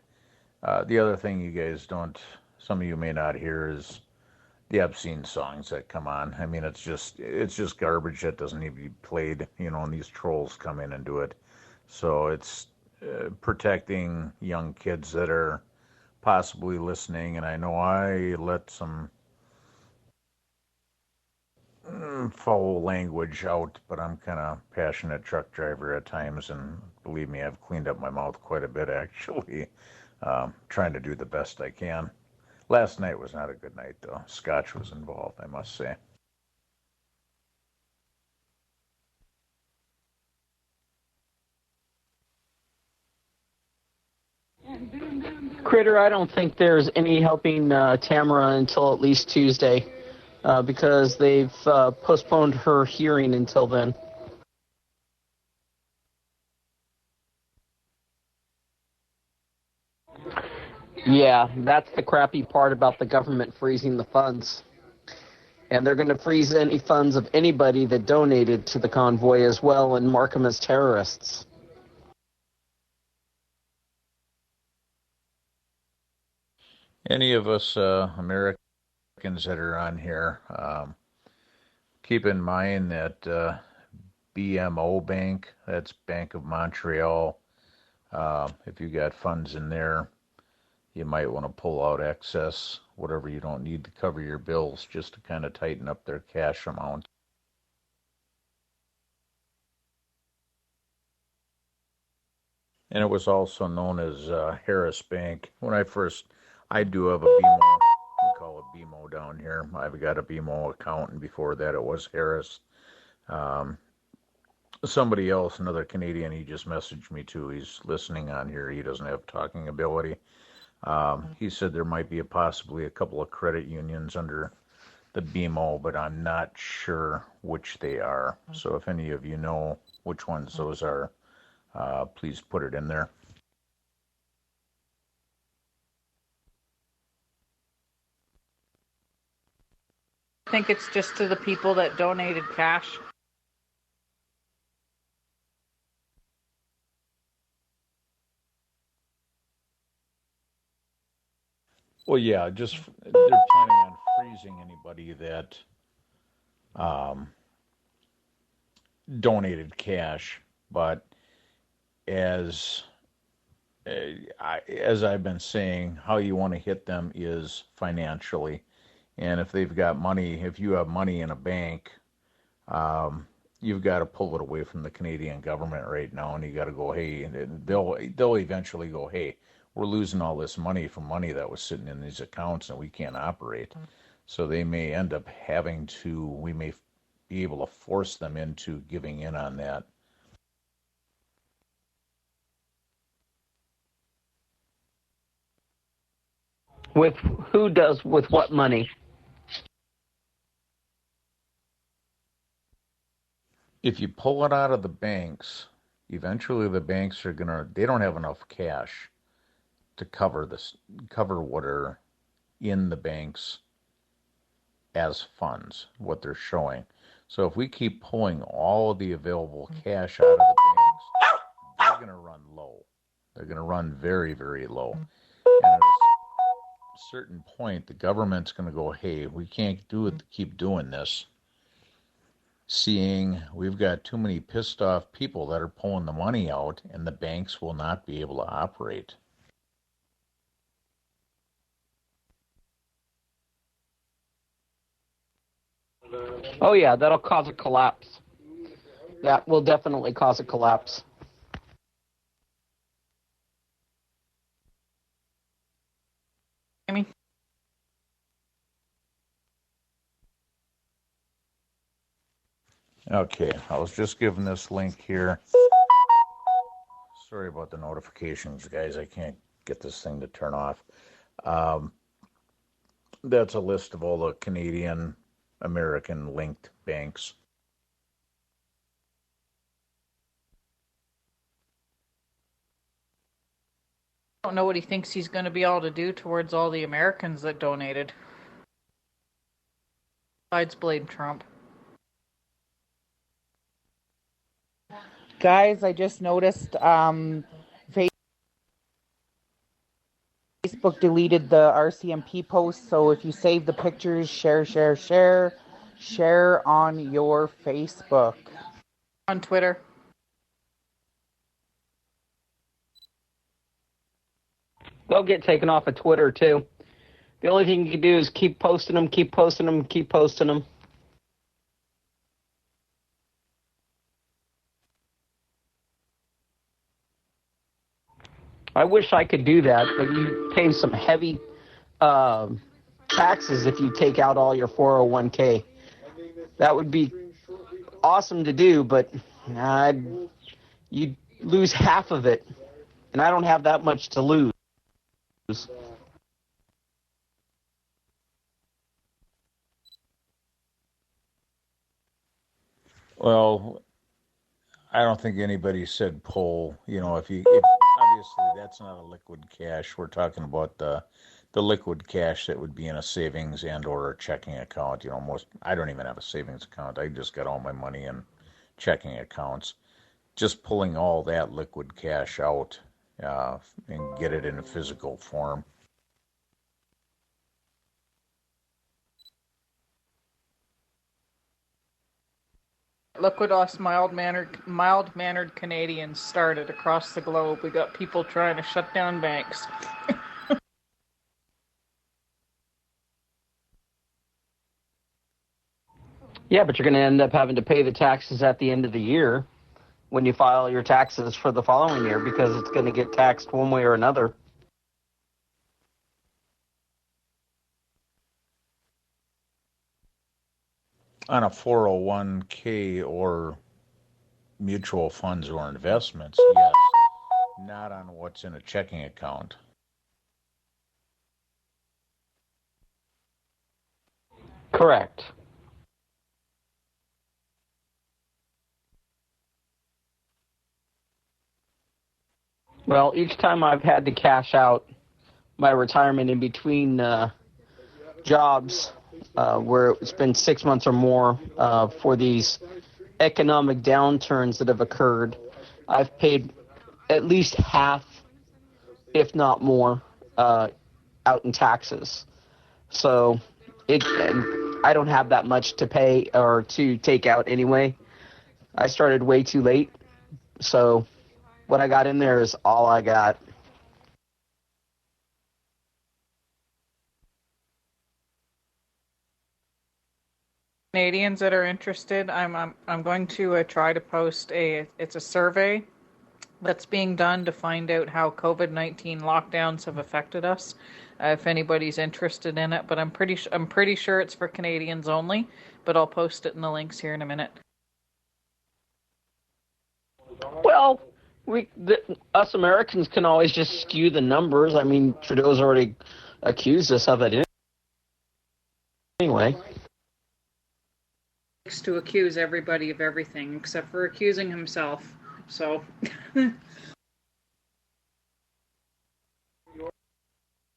the other thing you guys some of you may not hear, is the obscene songs that come on. I mean, it's just garbage that doesn't need to be played, and these trolls come in and do it. So it's protecting young kids that are possibly listening, and I know I let some foul language out, but I'm kind of passionate truck driver at times, and believe me, I've cleaned up my mouth quite a bit, actually, trying to do the best I can. Last night was not a good night, though. Scotch was involved, I must say. Critter, I don't think there's any helping Tamara until at least Tuesday, because they've postponed her hearing until then. Yeah, that's the crappy part about the government freezing the funds. And they're going to freeze any funds of anybody that donated to the convoy as well and mark them as terrorists. Any of us Americans that are on here, keep in mind that BMO Bank, that's Bank of Montreal, if you got funds in there, you might want to pull out excess, whatever you don't need to cover your bills, just to kind of tighten up their cash amount. and it was also known as Harris Bank. I do have a BMO. We call it BMO down here. I've got a BMO account, and before that it was Harris. Somebody else, another Canadian, he just messaged me too. He's listening on here. He doesn't have talking ability. He said there might be possibly a couple of credit unions under the BMO, but I'm not sure which they are. So if any of you know which ones those are, please put it in there. I think it's just to the people that donated cash. Well, yeah, just they're planning on freezing anybody that donated cash, but as as I've been saying, how you want to hit them is financially. And if they've got money, if you have money in a bank, you've got to pull it away from the Canadian government right now, and you got to go, hey, they'll eventually go, hey, we're losing all this money from money that was sitting in these accounts, and we can't operate. So they may end up we may be able to force them into giving in on that. With who does with what money? If you pull it out of the banks, eventually the banks they don't have enough cash to cover what are in the banks as funds, what they're showing. So if we keep pulling all of the available cash out of the banks, they're going to run low. They're going to run very, very low. And at a certain point, the government's going to go, hey, we can't keep doing this. Seeing we've got too many pissed off people that are pulling the money out, and the banks will not be able to operate. Oh yeah, that'll cause a collapse. That will definitely cause a collapse. Amy? Okay, I was just given this link here. Sorry about the notifications, guys. I can't get this thing to turn off. That's a list of all the Canadian American linked banks. I don't know what he thinks he's going to be able to do towards all the Americans that donated. Besides blame Trump. Guys, I just noticed Facebook deleted the RCMP post, so if you save the pictures, share on your Facebook. On Twitter. They'll get taken off of Twitter too. The only thing you can do is keep posting them, keep posting them, keep posting them. I wish I could do that, but you pay some heavy taxes if you take out all your 401k. That would be awesome to do, but you'd lose half of it, and I don't have that much to lose. Well, I don't think anybody said pull. If obviously that's not a liquid cash. We're talking about the liquid cash that would be in a savings and or a checking account. I don't even have a savings account. I just got all my money in checking accounts. Just pulling all that liquid cash out and get it in a physical form. Look what us mild-mannered Canadians started across the globe. We got people trying to shut down banks. Yeah, but you're going to end up having to pay the taxes at the end of the year when you file your taxes for the following year because it's going to get taxed one way or another. On a 401k or mutual funds or investments, yes. Not on what's in a checking account. Correct. Well, each time I've had to cash out my retirement in between jobs, where it's been 6 months or more for these economic downturns that have occurred, I've paid at least half, if not more, out in taxes. So I don't have that much to pay or to take out anyway. I started way too late, so what I got in there is all I got. Canadians that are interested, I'm going to try to post it's a survey that's being done to find out how COVID-19 lockdowns have affected us. If anybody's interested in it, but I'm pretty sure it's for Canadians only. But I'll post it in the links here in a minute. Well, us Americans can always just skew the numbers. I mean, Trudeau's already accused us of it anyway. Likes to accuse everybody of everything except for accusing himself. So.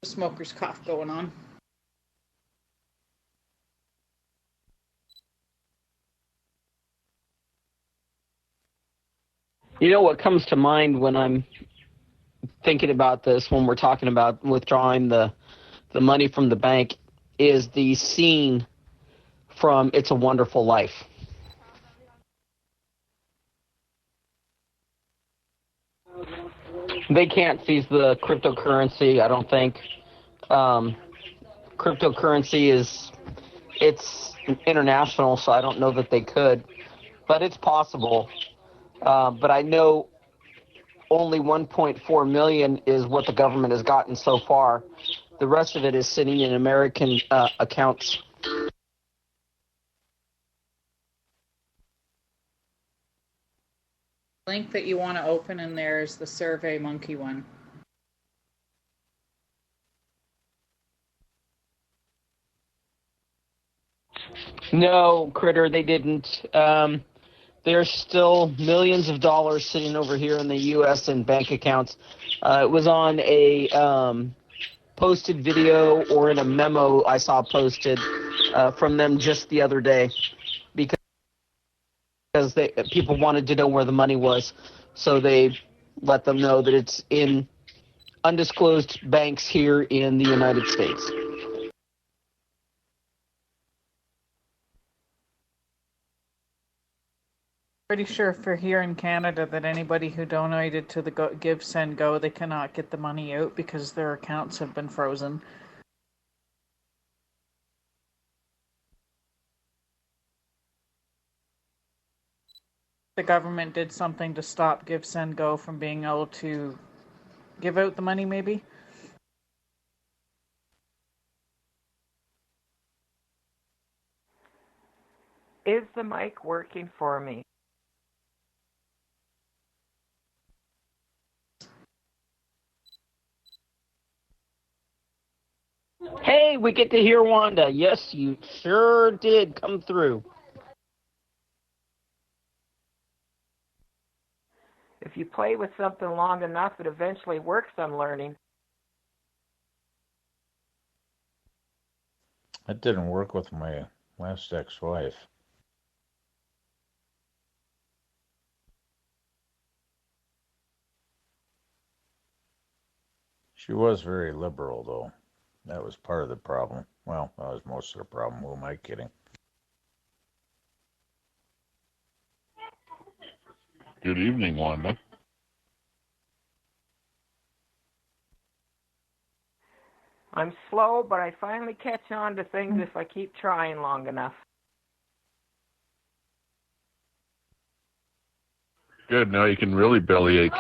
Smoker's cough going on. You know what comes to mind when I'm thinking about this, when we're talking about withdrawing the money from the bank, is the scene from It's a Wonderful Life. They can't seize the cryptocurrency, I don't think. Cryptocurrency it's international, so I don't know that they could, but it's possible. But I know only 1.4 million is what the government has gotten so far. The rest of it is sitting in American accounts. The link that you want to open in there is the Survey Monkey one. No, Critter, they didn't. There's still millions of dollars sitting over here in the U.S. in bank accounts. It was on a posted video or in a memo I saw posted from them just the other day because people wanted to know where the money was. So they let them know that it's in undisclosed banks here in the United States. Pretty sure for here in Canada that anybody who donated to the Give Send Go, they cannot get the money out because their accounts have been frozen. The government did something to stop Give Send Go from being able to give out the money, maybe? Is the mic working for me? Hey, we get to hear Wanda. Yes, you sure did come through. If you play with something long enough, it eventually works, I'm learning. That didn't work with my last ex-wife. She was very liberal, though. That was part of the problem. Well, that was most of the problem. Who am I kidding? Good evening, Wanda. I'm slow, but I finally catch on to things if I keep trying long enough. Good. Now you can really bellyache.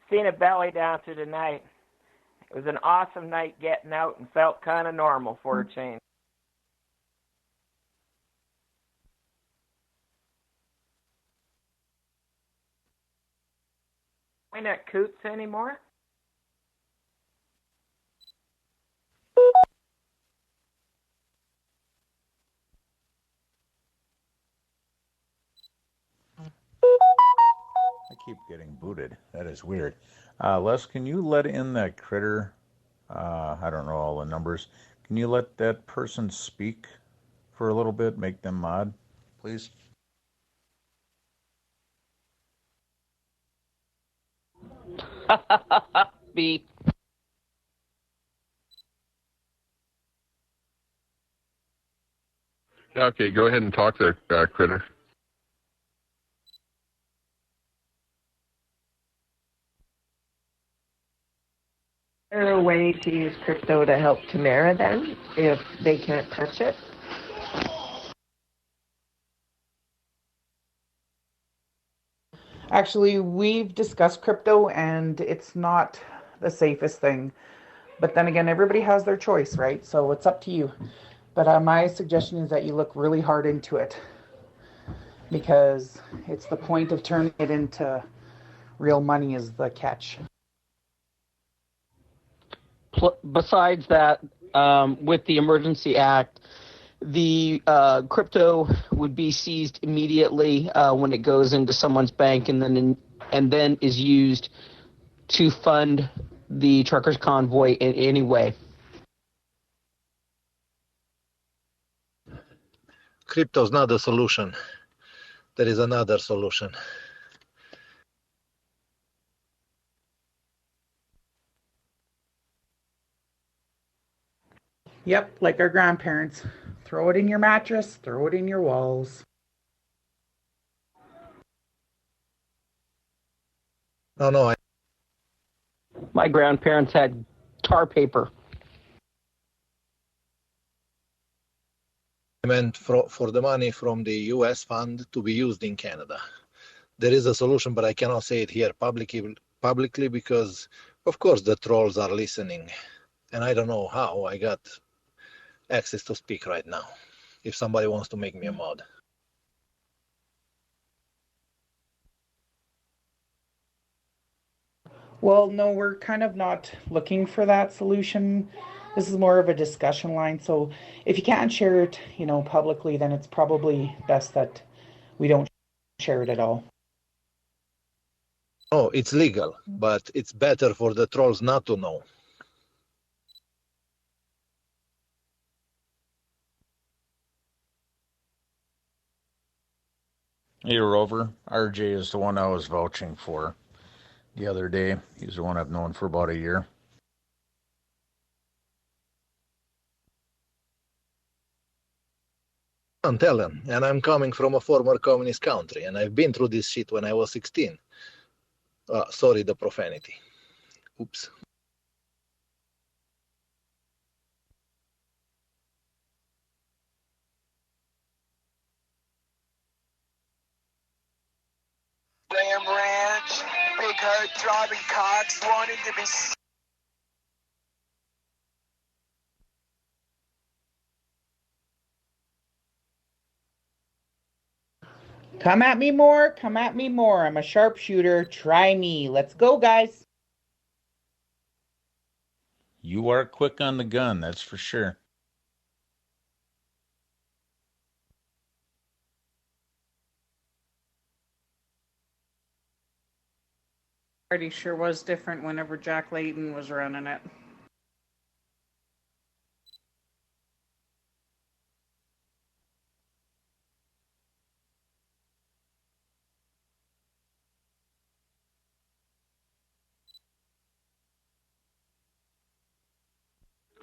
Seen a belly dancer tonight. It was an awesome night getting out and felt kind of normal for a change. Ain't at Coots anymore? I keep getting booted. That is weird. Les, can you let in that critter? I don't know all the numbers. Can you let that person speak for a little bit? Make them mod, please? Beep. Yeah, okay, go ahead and talk there, critter. Is there a way to use crypto to help Tamara then, if they can't touch it? Actually, we've discussed crypto and it's not the safest thing. But then again, everybody has their choice, right? So it's up to you. But my suggestion is that you look really hard into it, because it's the point of turning it into real money is the catch. Besides that, with the Emergency Act, the crypto would be seized immediately when it goes into someone's bank, and then is used to fund the truckers' convoy in any way. Crypto is not the solution. There is another solution. Yep, like our grandparents. Throw it in your mattress, throw it in your walls. No, My grandparents had tar paper. I meant for the money from the US fund to be used in Canada. There is a solution, but I cannot say it here publicly because, of course, the trolls are listening. And I don't know how I got access to speak right now, if somebody wants to make me a mod. Well, no, we're kind of not looking for that solution. This is more of a discussion line. So if you can't share it, publicly, then it's probably best that we don't share it at all. No, it's legal, but it's better for the trolls not to know. Hey, Rover. RJ is the one I was vouching for the other day. He's the one I've known for about a year. I'm telling, and I'm coming from a former communist country, and I've been through this shit when I was 16. Sorry, the profanity. Oops. Lamb Ranch, big hood throbbing cocks wanting to be. Come at me more, come at me more. I'm a sharpshooter. Try me. Let's go, guys. You are quick on the gun, that's for sure. Party sure was different whenever Jack Layton was running it.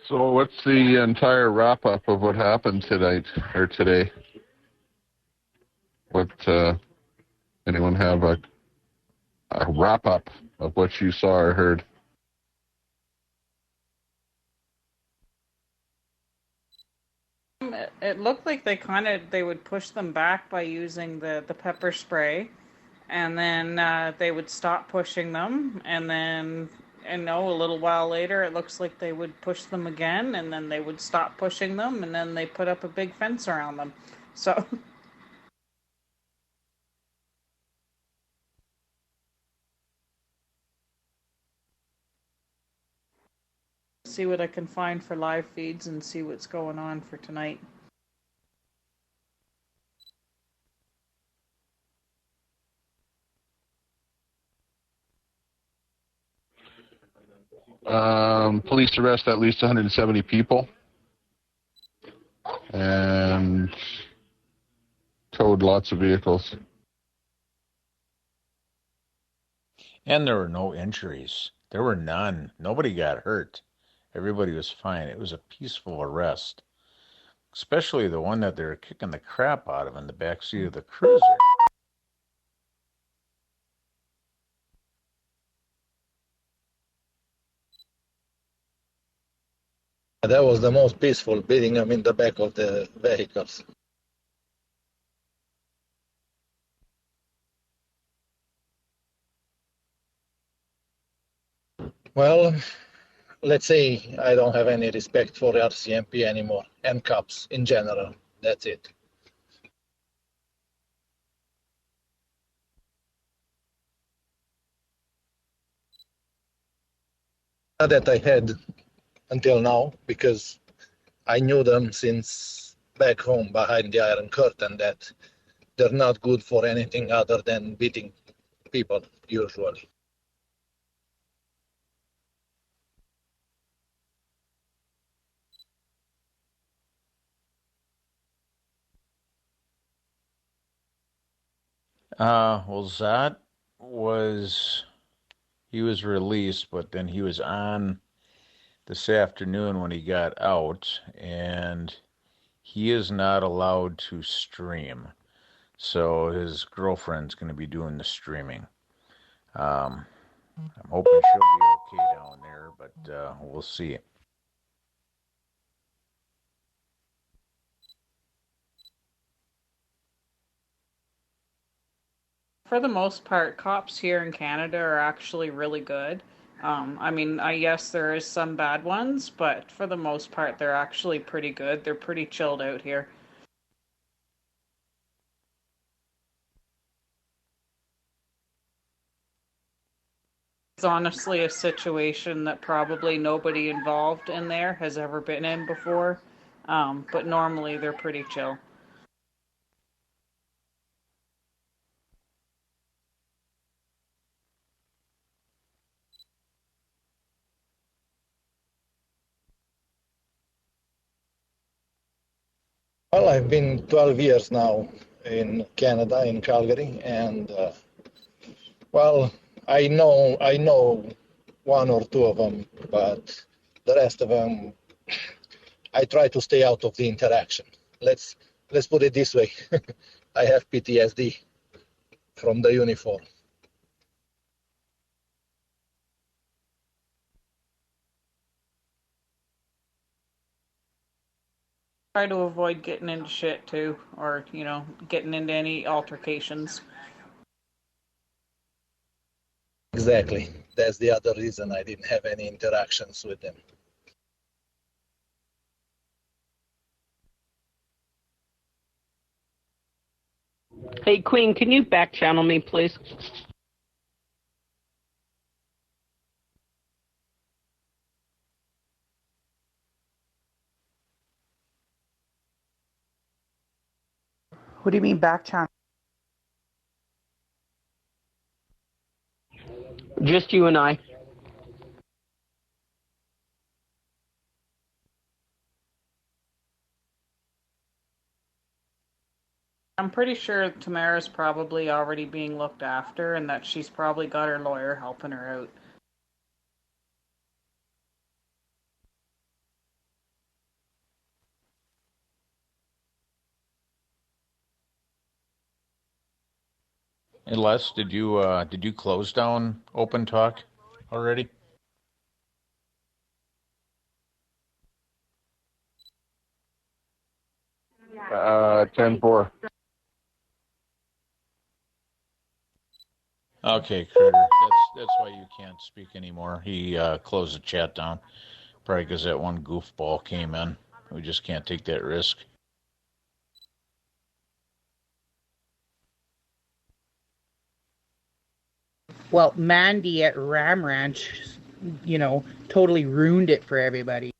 So what's the entire wrap-up of what happened tonight, or today? What, anyone have a wrap-up of what you saw or heard? It looked like they would push them back by using the pepper spray, and then they would stop pushing them, and then a little while later it looks like they would push them again, and then they would stop pushing them, and then they put up a big fence around them. So see what I can find for live feeds and see what's going on for tonight. Police arrest at least 170 people and towed lots of vehicles. And there were no injuries. There were none. Nobody got hurt. Everybody was fine. It was a peaceful arrest, especially the one that they were kicking the crap out of in the backseat of the cruiser. That was the most peaceful, beating them in the back of the vehicles. Well, let's say I don't have any respect for RCMP anymore and cops in general. That's it. That I had until now, because I knew them since back home behind the Iron Curtain, that they're not good for anything other than beating people, usually. Well, Zot he was released, but then he was on this afternoon when he got out, and he is not allowed to stream. So his girlfriend's going to be doing the streaming. I'm hoping she'll be okay down there, but we'll see. For the most part, cops here in Canada are actually really good. Yes, there is some bad ones, but for the most part, they're actually pretty good. They're pretty chilled out here. It's honestly a situation that probably nobody involved in there has ever been in before, but normally they're pretty chill. Well, I've been 12 years now in Canada, in Calgary, and well, I know one or two of them, but the rest of them, I try to stay out of the interaction. Let's put it this way: I have PTSD from the uniform. Try to avoid getting into shit too, or getting into any altercations. Exactly. That's the other reason I didn't have any interactions with them. Hey, Queen, can you back channel me, please? What do you mean back channel? Just you and I. I'm pretty sure Tamara's probably already being looked after and that she's probably got her lawyer helping her out. Hey Les, did you close down Open Talk already? 10-4. Okay, Critter. That's why you can't speak anymore. He closed the chat down. Probably because that one goofball came in. We just can't take that risk. Well, Mandy at Ram Ranch, totally ruined it for everybody.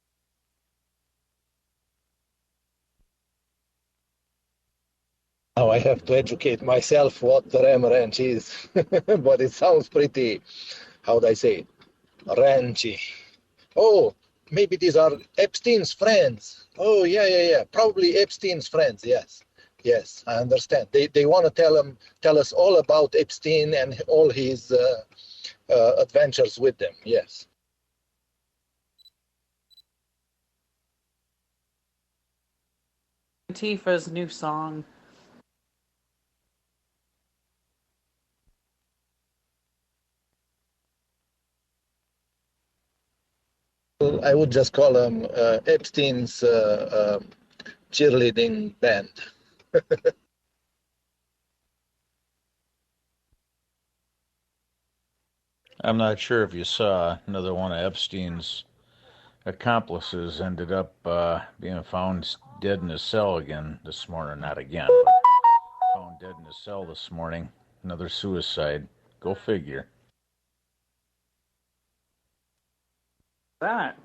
Now I have to educate myself what the Ram Ranch is, but it sounds pretty, how would I say, ranchy. Oh, maybe these are Epstein's friends. Oh, yeah. Probably Epstein's friends, yes. Yes, I understand. They want to tell us all about Epstein and all his adventures with them, yes. Tifa's new song. I would just call them Epstein's cheerleading band. I'm not sure if you saw another one of Epstein's accomplices ended up being found dead in his cell again this morning. Not again, but found dead in his cell this morning. Another suicide. Go figure. That.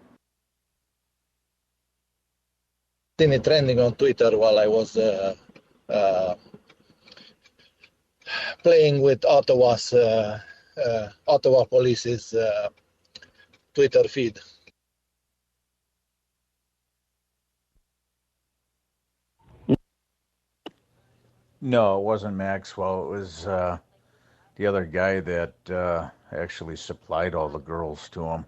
Seen it trending on Twitter while I was playing with Ottawa Police's Twitter feed. No, it wasn't Maxwell. It was the other guy that actually supplied all the girls to him.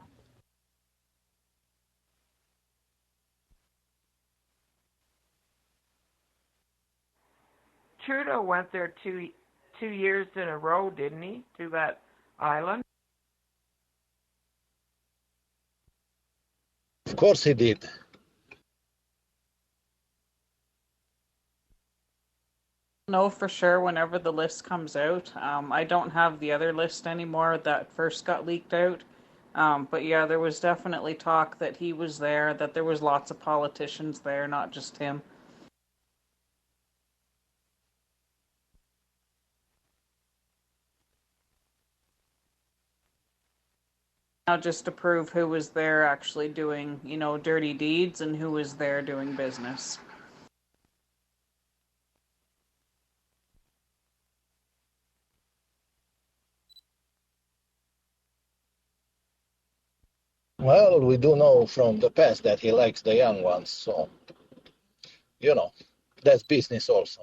Trudeau went there two years in a row, didn't he, to that island? Of course he did. Know for sure whenever the list comes out. I don't have the other list anymore that first got leaked out. But yeah, there was definitely talk that he was there, that there was lots of politicians there, not just him. Now just to prove who was there actually doing, dirty deeds and who was there doing business. Well, we do know from the past that he likes the young ones, so, that's business also,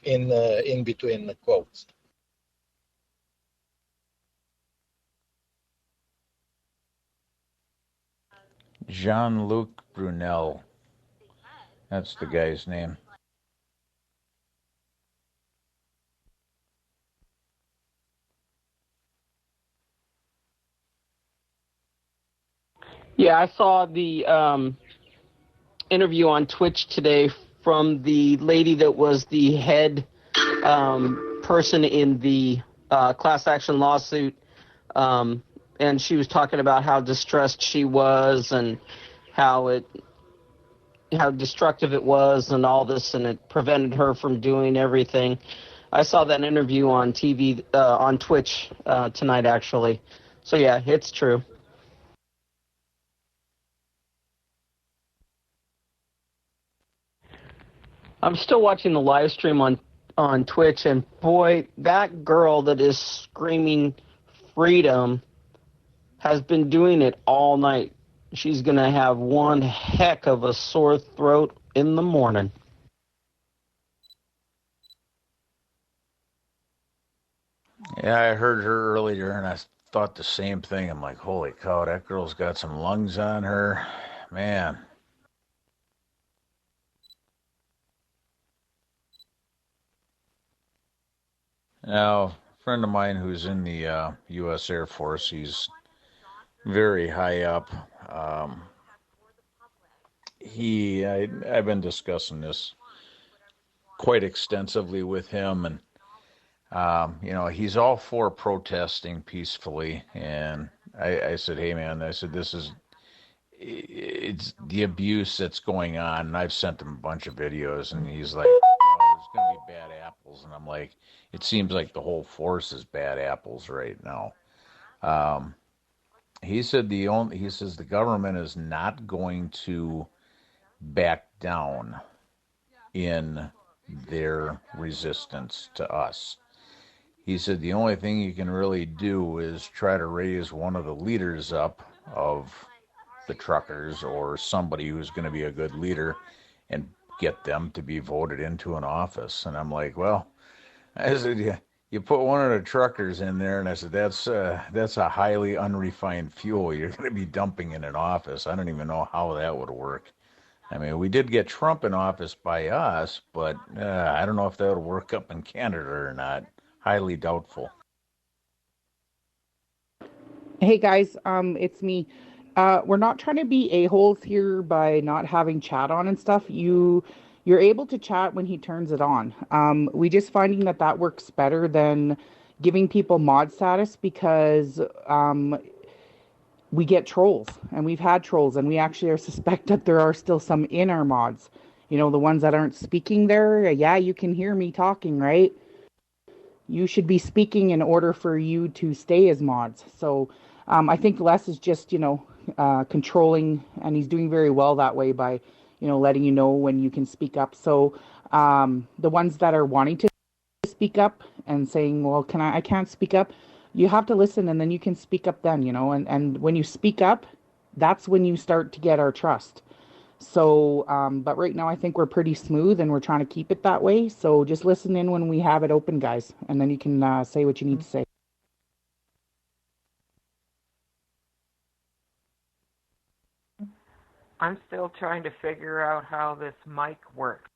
in between the quotes. Jean-Luc Brunel. That's the guy's name. Yeah, I saw the interview on Twitch today from the lady that was the head person in the class action lawsuit, and she was talking about how distressed she was and how destructive it was and all this, and it prevented her from doing everything. I saw that interview on TV, on Twitch tonight, actually. So yeah, it's true. I'm still watching the live stream on Twitch, and boy, that girl that is screaming freedom has been doing it all night. She's going to have one heck of a sore throat in the morning. Yeah, I heard her earlier, and I thought the same thing. I'm like, holy cow, that girl's got some lungs on her. Man. Now, a friend of mine who's in the U.S. Air Force, he's very high up. I've been discussing this quite extensively with him, and he's all for protesting peacefully. And I said, hey man, I said, it's the abuse that's going on. And I've sent him a bunch of videos, and he's like, there's going to be bad apples. And I'm like, it seems like the whole force is bad apples right now. He said he says the government is not going to back down in their resistance to us. He said the only thing you can really do is try to raise one of the leaders up of the truckers, or somebody who's going to be a good leader, and get them to be voted into an office. And I'm like, well, I said, yeah, you put one of the truckers in there, and I said, that's a highly unrefined fuel you're going to be dumping in an office. I don't even know how that would work. I mean, we did get Trump in office by us, but I don't know if that would work up in Canada or not. Highly doubtful. Hey guys, it's me. We're not trying to be a-holes here by not having chat on and stuff. You're able to chat when he turns it on. We just finding that works better than giving people mod status, because we get trolls, and we've had trolls, and we actually are suspect that there are still some in our mods. The ones that aren't speaking there. Yeah, you can hear me talking, right? You should be speaking in order for you to stay as mods. So I think Les is just, controlling, and he's doing very well that way by, letting you know when you can speak up. So the ones that are wanting to speak up and saying, well, I can't speak up, you have to listen, and then you can speak up then, and when you speak up, that's when you start to get our trust. So, but right now I think we're pretty smooth, and we're trying to keep it that way. So just listen in when we have it open, guys, and then you can say what you need to say. I'm still trying to figure out how this mic works.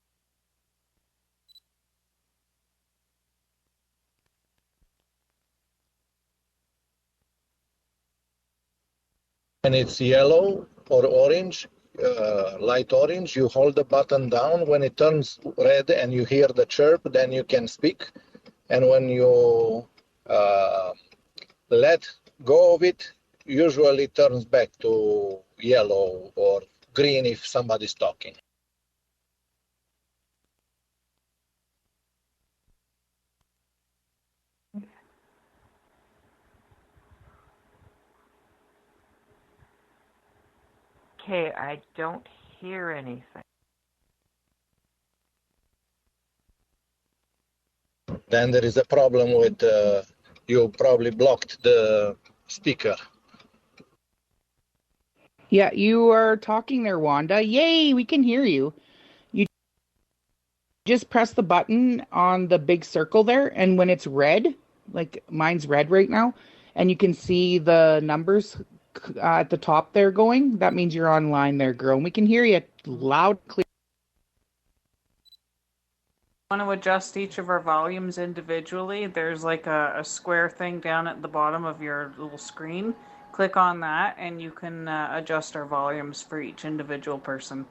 And it's yellow or orange, light orange, you hold the button down. When it turns red and you hear the chirp, then you can speak. And when you let go of it, usually turns back to yellow or green if somebody's talking. Okay, I don't hear anything. Then there is a problem with you probably blocked the speaker. Yeah, you are talking there, Wanda. Yay, we can hear you. You just press the button on the big circle there, and when it's red, like mine's red right now, and you can see the numbers at the top there going, that means you're online there, girl. And we can hear you loud, clear. Want to adjust each of our volumes individually, there's like a square thing down at the bottom of your little screen. Click on that, and you can adjust our volumes for each individual person.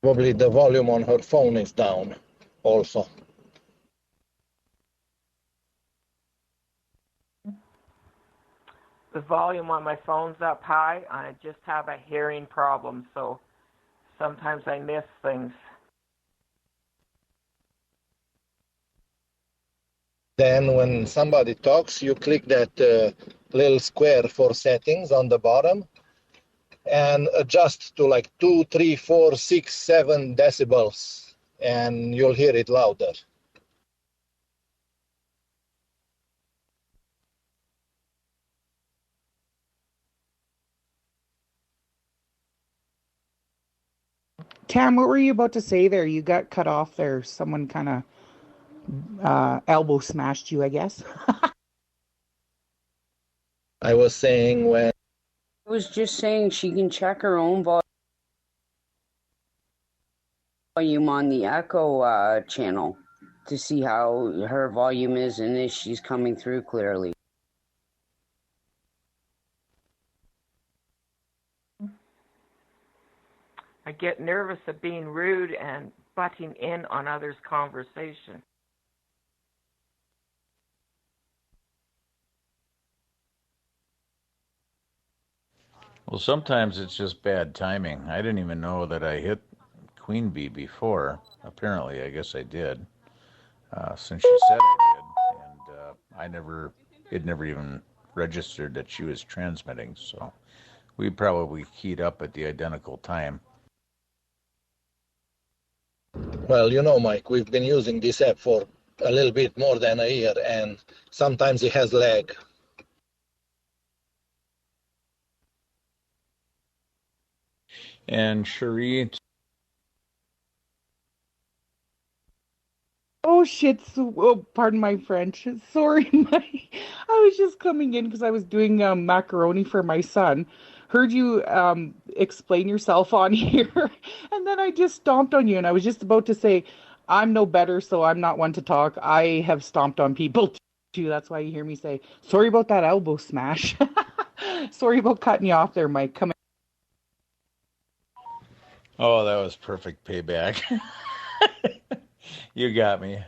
Probably the volume on her phone is down also. The volume on my phone's up high. I just have a hearing problem, so sometimes I miss things. Then when somebody talks, you click that little square for settings on the bottom and adjust to like 2, 3, 4, 6, 7 decibels, and you'll hear it louder. Tam, what were you about to say there? You got cut off there. Someone kind of elbow smashed you, I guess. I was saying when... I was just saying she can check her own volume on the Echo channel to see how her volume is and if she's coming through clearly. I get nervous of being rude and butting in on others' conversation. Well, sometimes it's just bad timing. I didn't even know that I hit Queen Bee before. Apparently, I guess I did, since she said I did, and it never even registered that she was transmitting. So we probably keyed up at the identical time. Well, you know, Mike, we've been using this app for a little bit more than a year, and sometimes it has lag. And Cherie, Oh shit! Pardon my French. Sorry, I was just coming in because I was doing macaroni for my son. Heard you explain yourself on here, and then I just stomped on you. And I was just about to say, I'm no better, so I'm not one to talk. I have stomped on people too. That's why you hear me say, "Sorry about that elbow smash." Sorry about cutting you off there, Mike. Come in. oh, that was perfect payback. You got me.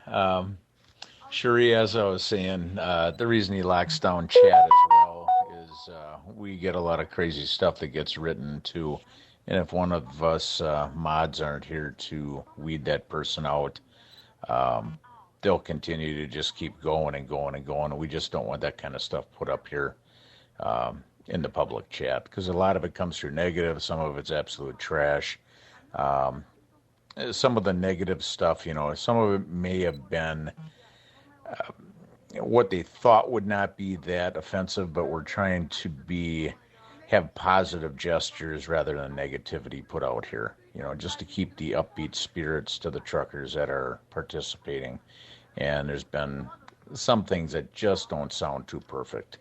Cherie, as I was saying, the reason he locks down chat as well is we get a lot of crazy stuff that gets written too. And if one of us mods aren't here to weed that person out, they'll continue to just keep going and going and going. And we just don't want that kind of stuff put up here in the public chat because a lot of it comes through negative. Some of it's absolute trash. Some of the negative stuff, some of it may have been what they thought would not be that offensive, but we're trying to have positive gestures rather than negativity put out here, just to keep the upbeat spirits to the truckers that are participating. And there's been some things that just don't sound too perfect.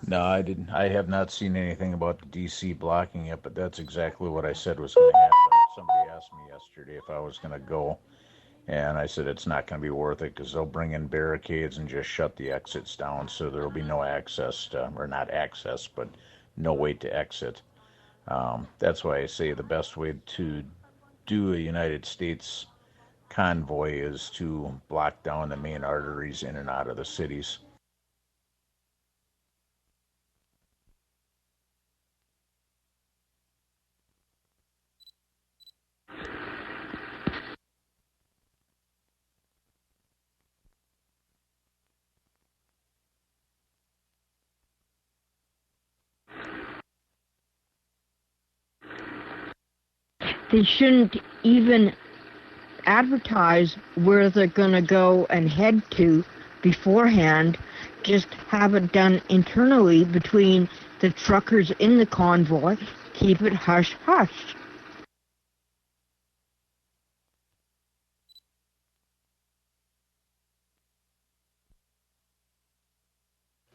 No, I didn't. I have not seen anything about the DC blocking it, but that's exactly what I said was going to happen. Somebody asked me yesterday if I was going to go, and I said it's not going to be worth it because they'll bring in barricades and just shut the exits down, so there will be no access to, or not access, but no way to exit. That's why I say the best way to do a United States convoy is to block down the main arteries in and out of the cities. They shouldn't even advertise where they're going to go and head to beforehand. Just have it done internally between the truckers in the convoy. Keep it hush-hush.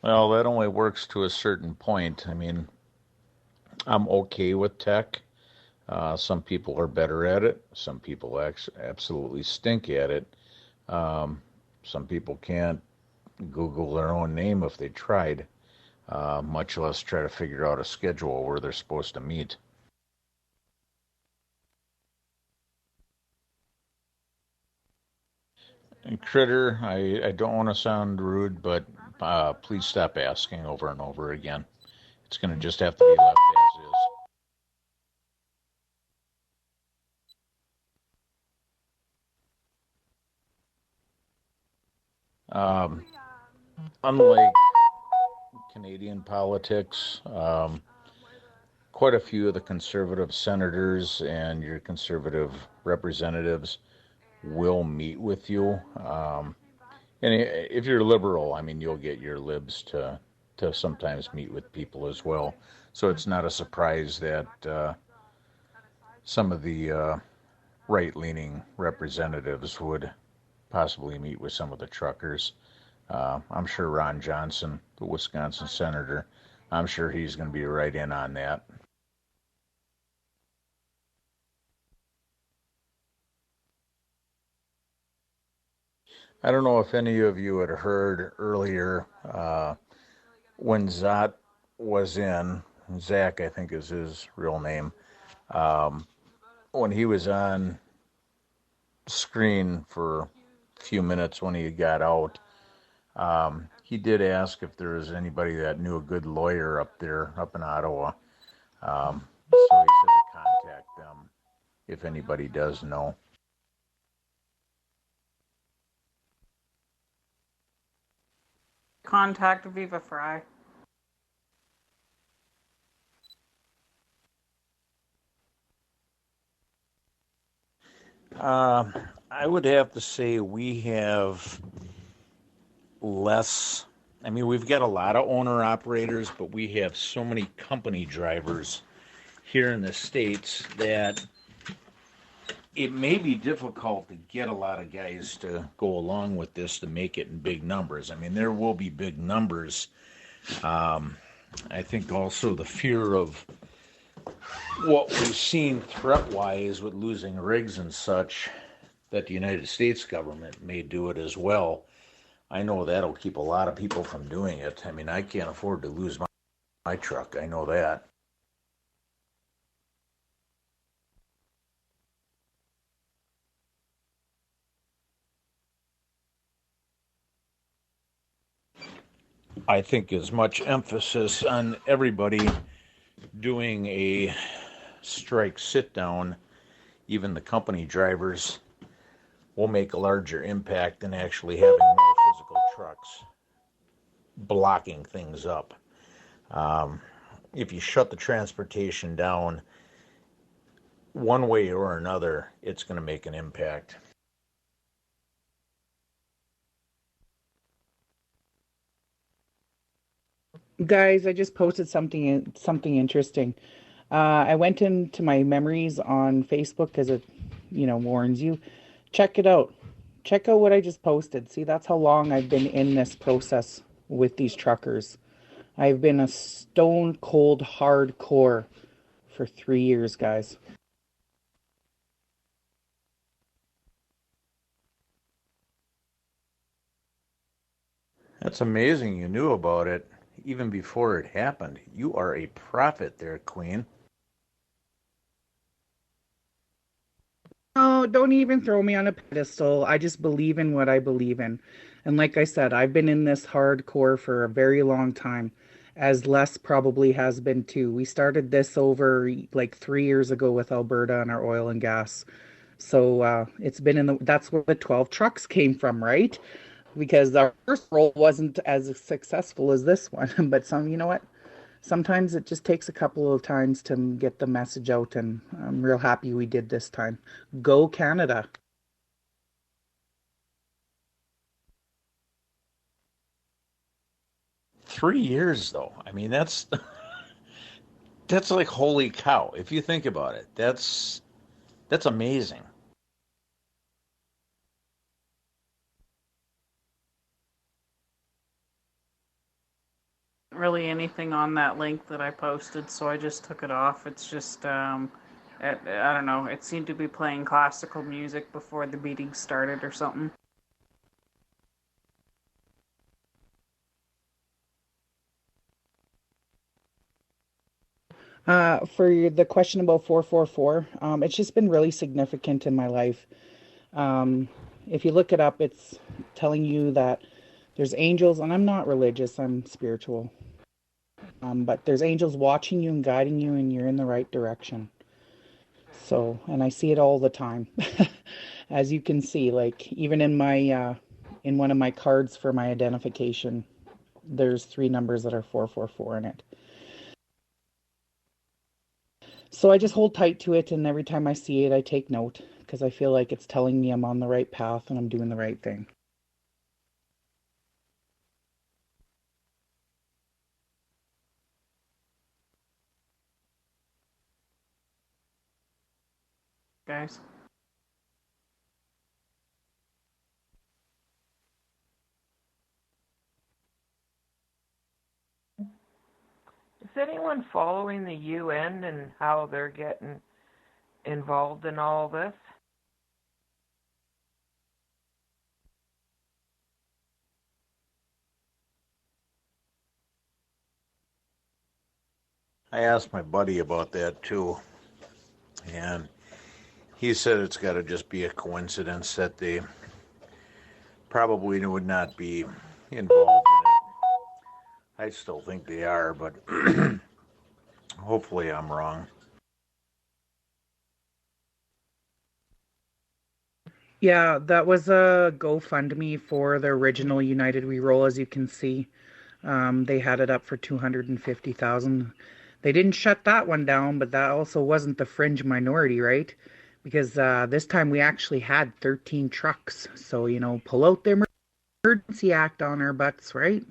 Well, that only works to a certain point. I mean, I'm okay with tech. Some people are better at it. Some people absolutely stink at it. Some people can't Google their own name if they tried, much less try to figure out a schedule where they're supposed to meet. And Critter, I don't want to sound rude, but please stop asking over and over again. It's going to just have to be left as is. Unlike Canadian politics, quite a few of the conservative senators and your conservative representatives will meet with you. And if you're liberal, I mean, you'll get your libs to sometimes meet with people as well. So it's not a surprise that some of the right-leaning representatives would possibly meet with some of the truckers. I'm sure Ron Johnson, the Wisconsin senator, I'm sure he's going to be right in on that. I don't know if any of you had heard earlier when Zot was in, Zach, I think is his real name, um, when he was on screen for a few minutes when he got out, he did ask if there was anybody that knew a good lawyer up there, up in Ottawa. So he said to contact them if anybody does know. Contact Viva Fry. I would have to say we have less. I mean, we've got a lot of owner operators, but we have so many company drivers here in the States that it may be difficult to get a lot of guys to go along with this to make it in big numbers. I mean, there will be big numbers. I think also the fear of what we've seen threat-wise with losing rigs and such, that the United States government may do it as well. I know that'll keep a lot of people from doing it. I mean, I can't afford to lose my truck. I know that. I think as much emphasis on everybody doing a strike sit down, even the company drivers, will make a larger impact than actually having more physical trucks blocking things up. If you shut the transportation down one way or another, it's going to make an impact. Guys, I just posted something interesting. I went into my memories on Facebook because it, warns you. Check it out. Check out what I just posted. See, that's how long I've been in this process with these truckers. I've been a stone cold hardcore for 3 years, guys. That's amazing you knew about it even before it happened. You are a prophet there, Queen. No, don't even throw me on a pedestal. I just believe in what I believe in. And like I said, I've been in this hardcore for a very long time, as Les probably has been too. We started this over like 3 years ago with Alberta and our oil and gas. So it's been that's where the 12 trucks came from, right? Because our first roll wasn't as successful as this one. But you know what? Sometimes it just takes a couple of times to get the message out, and I'm real happy we did this time. Go Canada. Three years, though. I mean, that's that's like holy cow. If you think about it, that's amazing. Really anything on that link that I posted, so I just took it off. It's just, I don't know, it seemed to be playing classical music before the meeting started or something. For the question about 444, it's just been really significant in my life. If you look it up, it's telling you that there's angels, and I'm not religious, I'm spiritual. But there's angels watching you and guiding you, and you're in the right direction. So, and I see it all the time. As you can see, like even in one of my cards for my identification, there's 3 numbers that are 444 in it. So I just hold tight to it, and every time I see it, I take note because I feel like it's telling me I'm on the right path and I'm doing the right thing. Guys. Is anyone following the UN and how they're getting involved in all this? I asked my buddy about that too, and he said it's got to just be a coincidence that they probably would not be involved in it. I still think they are, but hopefully I'm wrong. Yeah, that was a GoFundMe for the original United We Roll, as you can see. They had it up for 250,000. They didn't shut that one down, but that also wasn't the fringe minority, right? Because this time we actually had 13 trucks. So, pull out the Emergency Act on our butts, right?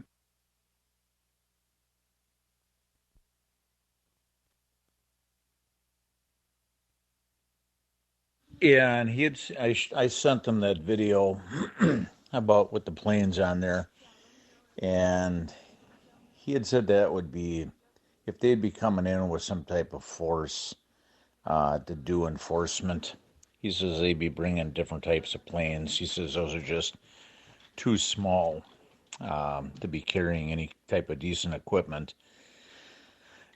Yeah, and I sent him that video about with the planes on there, and he had said that would be if they'd be coming in with some type of force to do enforcement. He says they'd be bringing different types of planes. He says those are just too small to be carrying any type of decent equipment.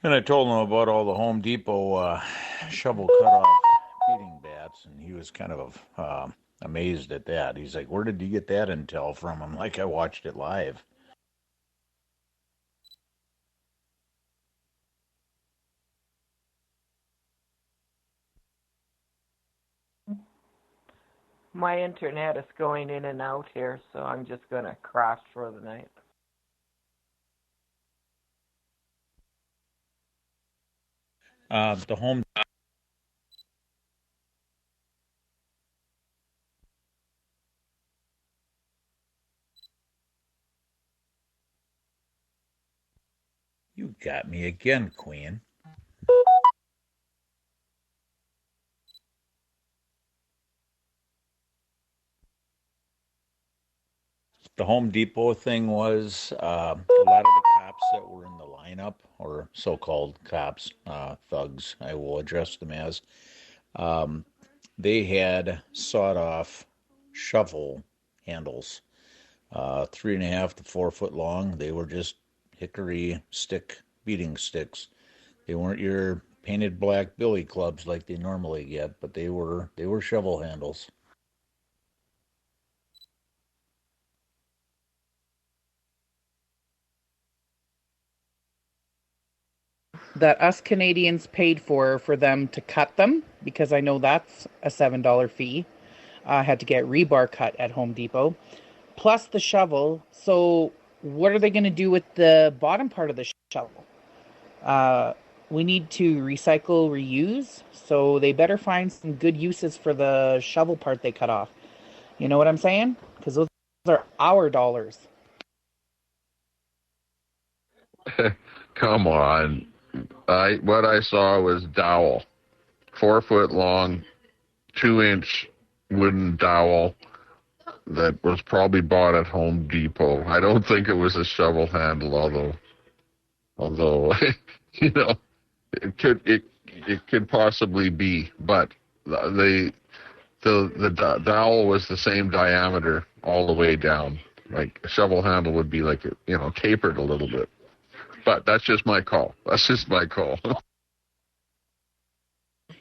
And I told him about all the Home Depot shovel cutoff feeding bats, and he was kind of amazed at that. He's like, "Where did you get that intel from?" I'm like, "I watched it live." My internet is going in and out here, so I'm just going to crash for the night. The Home You got me again, Queen. The Home Depot thing was a lot of the cops that were in the lineup, or so-called cops, thugs, I will address them as, um, they had sawed-off shovel handles, 3.5 to 4 foot long. They were just hickory stick beating sticks. They weren't your painted black billy clubs like they normally get, but they were shovel handles. That us Canadians paid for them to cut them, because I know that's a $7 fee. I had to get rebar cut at Home Depot, plus the shovel. So what are they going to do with the bottom part of the shovel? We need to recycle, reuse, so they better find some good uses for the shovel part they cut off. You know what I'm saying? Because those are our dollars. Come on. What I saw was dowel. 4 foot long, 2-inch wooden dowel that was probably bought at Home Depot. I don't think it was a shovel handle, although it could possibly be, but the dowel was the same diameter all the way down. Like a shovel handle would be like tapered a little bit. But that's just my call.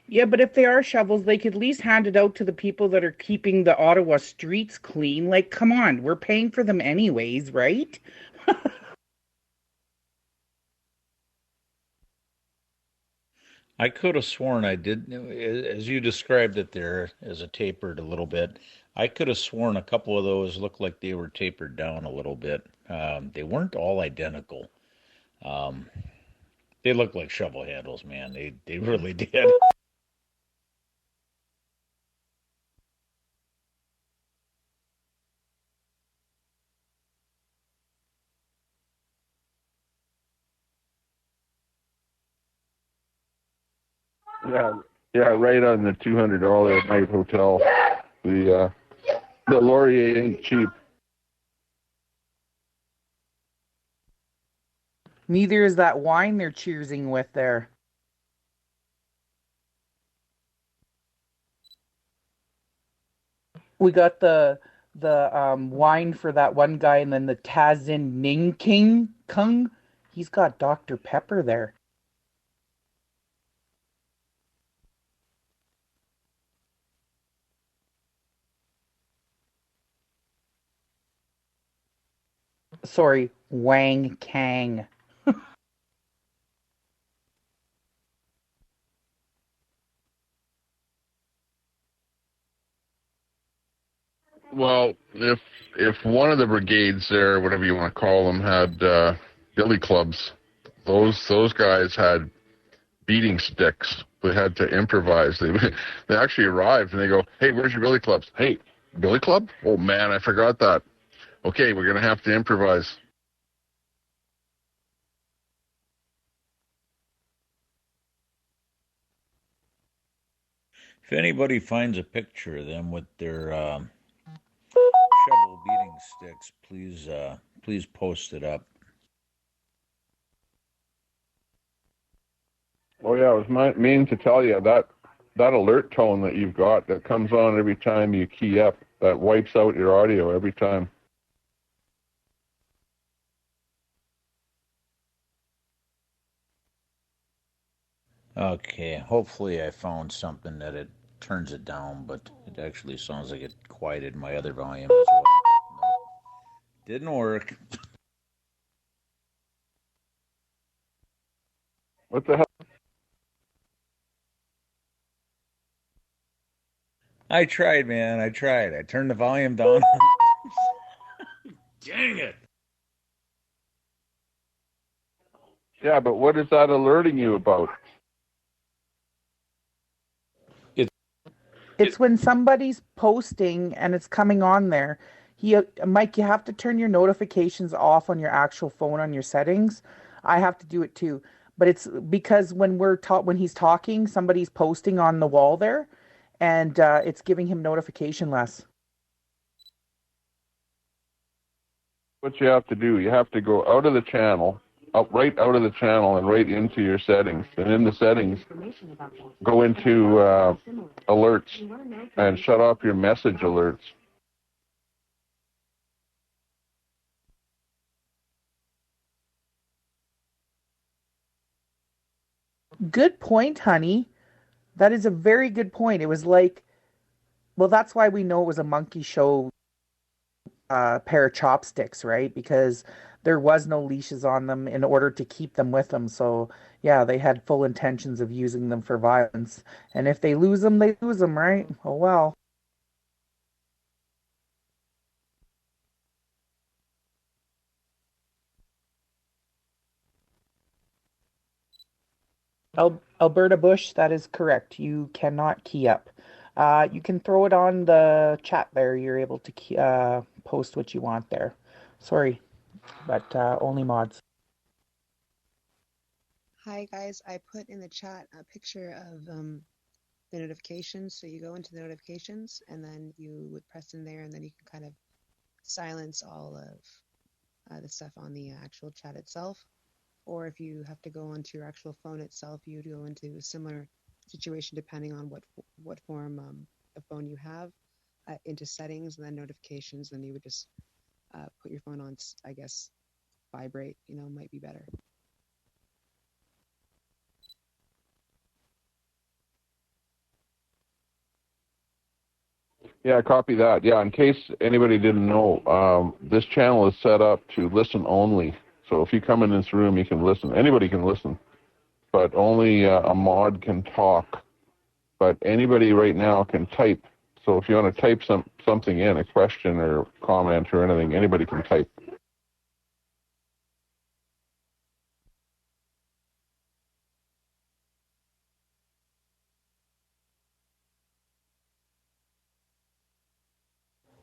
Yeah, but if they are shovels, they could at least hand it out to the people that are keeping the Ottawa streets clean. Like, come on, we're paying for them anyways, right? I could have sworn I did, as you described it there, as a tapered a little bit. I could have sworn a couple of those looked like they were tapered down a little bit. They weren't all identical. Um, they looked like shovel handles, man. They really did. Yeah, right on the $200 a night hotel. The Laurier ain't cheap. Neither is that wine they're cheersing with there. We got the wine for that one guy, and then the Tazin Ning King Kung. He's got Dr. Pepper there. Sorry, Wang Kang. Well, if one of the brigades there, whatever you want to call them, had billy clubs, those guys had beating sticks. They had to improvise. They actually arrived and they go, "Hey, where's your billy clubs? Hey, billy club? Oh man, I forgot that. Okay, we're gonna have to improvise." If anybody finds a picture of them with their shovel beating sticks, please post it up. Oh yeah, I was meaning to tell you that alert tone that you've got that comes on every time you key up, that wipes out your audio every time. Okay, hopefully I found something that it turns it down, but it actually sounds like it quieted my other volume as well. Nope. Didn't work. What the hell? I tried, man. I tried. I turned the volume down. Dang it. Yeah, but what is that alerting you about? It's when somebody's posting and it's coming on there. Mike, you have to turn your notifications off on your actual phone on your settings. I have to do it too. But it's because when he's talking, somebody's posting on the wall there, and it's giving him notification less. What you have to do, you have to go out of the channel, right out of the channel and right into your settings. And in the settings, go into alerts and shut off your message alerts. Good point, honey. That is a very good point. It was like, well, that's why we know it was a monkey show pair of chopsticks, right? Because there was no leashes on them in order to keep them with them. So, yeah, they had full intentions of using them for violence. And if they lose them, they lose them, right? Oh, well. Alberta Bush, that is correct. You cannot key up. You can throw it on the chat there. You're able to post what you want there. Sorry, but only mods. Hi guys, I put in the chat a picture of the notifications. So you go into the notifications and then you would press in there and then you can kind of silence all of the stuff on the actual chat itself. Or if you have to go onto your actual phone itself, you would go into a similar situation depending on what form of phone you have, into settings and then notifications. Then you would just put your phone on, I guess, vibrate, might be better. Yeah, copy that. Yeah, in case anybody didn't know, this channel is set up to listen only. So if you come in this room, you can listen. Anybody can listen, but only a mod can talk. But anybody right now can type. So if you want to type something in, a question or comment or anything, anybody can type.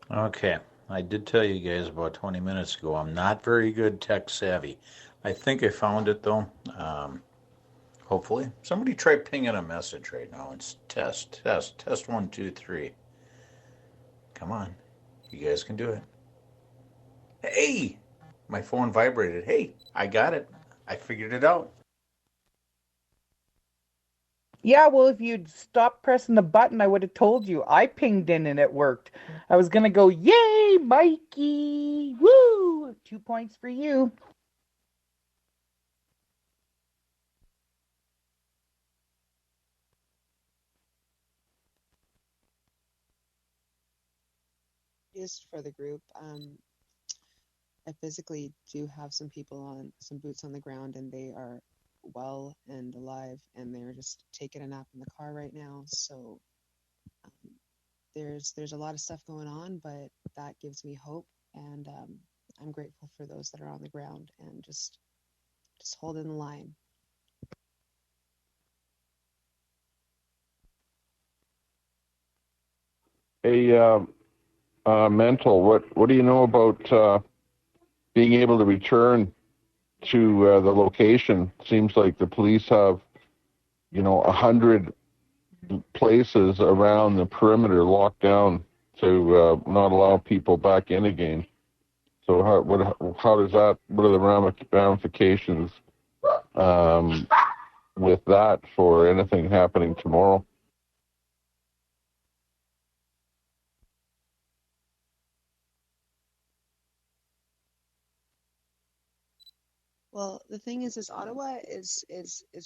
Okay, I did tell you guys about 20 minutes ago. I'm not very good tech savvy. I think I found it though. Hopefully. Somebody try pinging a message right now. It's test 1, 2, 3. Come on. You guys can do it. Hey! My phone vibrated. Hey, I got it. I figured it out. Yeah, well, if you'd stopped pressing the button, I would have told you. I pinged in and it worked. I was going to go, yay, Mikey! Woo! 2 points for you. Just for the group, I physically do have some people on some boots on the ground, and they are well and alive, and they're just taking a nap in the car right now. So there's a lot of stuff going on, but that gives me hope, and I'm grateful for those that are on the ground and just holding the line. Hey, Mental, what do you know about being able to return to the location? Seems like the police have, 100 places around the perimeter locked down to not allow people back in again. So how does that? What are the ramifications with that for anything happening tomorrow? Well, the thing is Ottawa is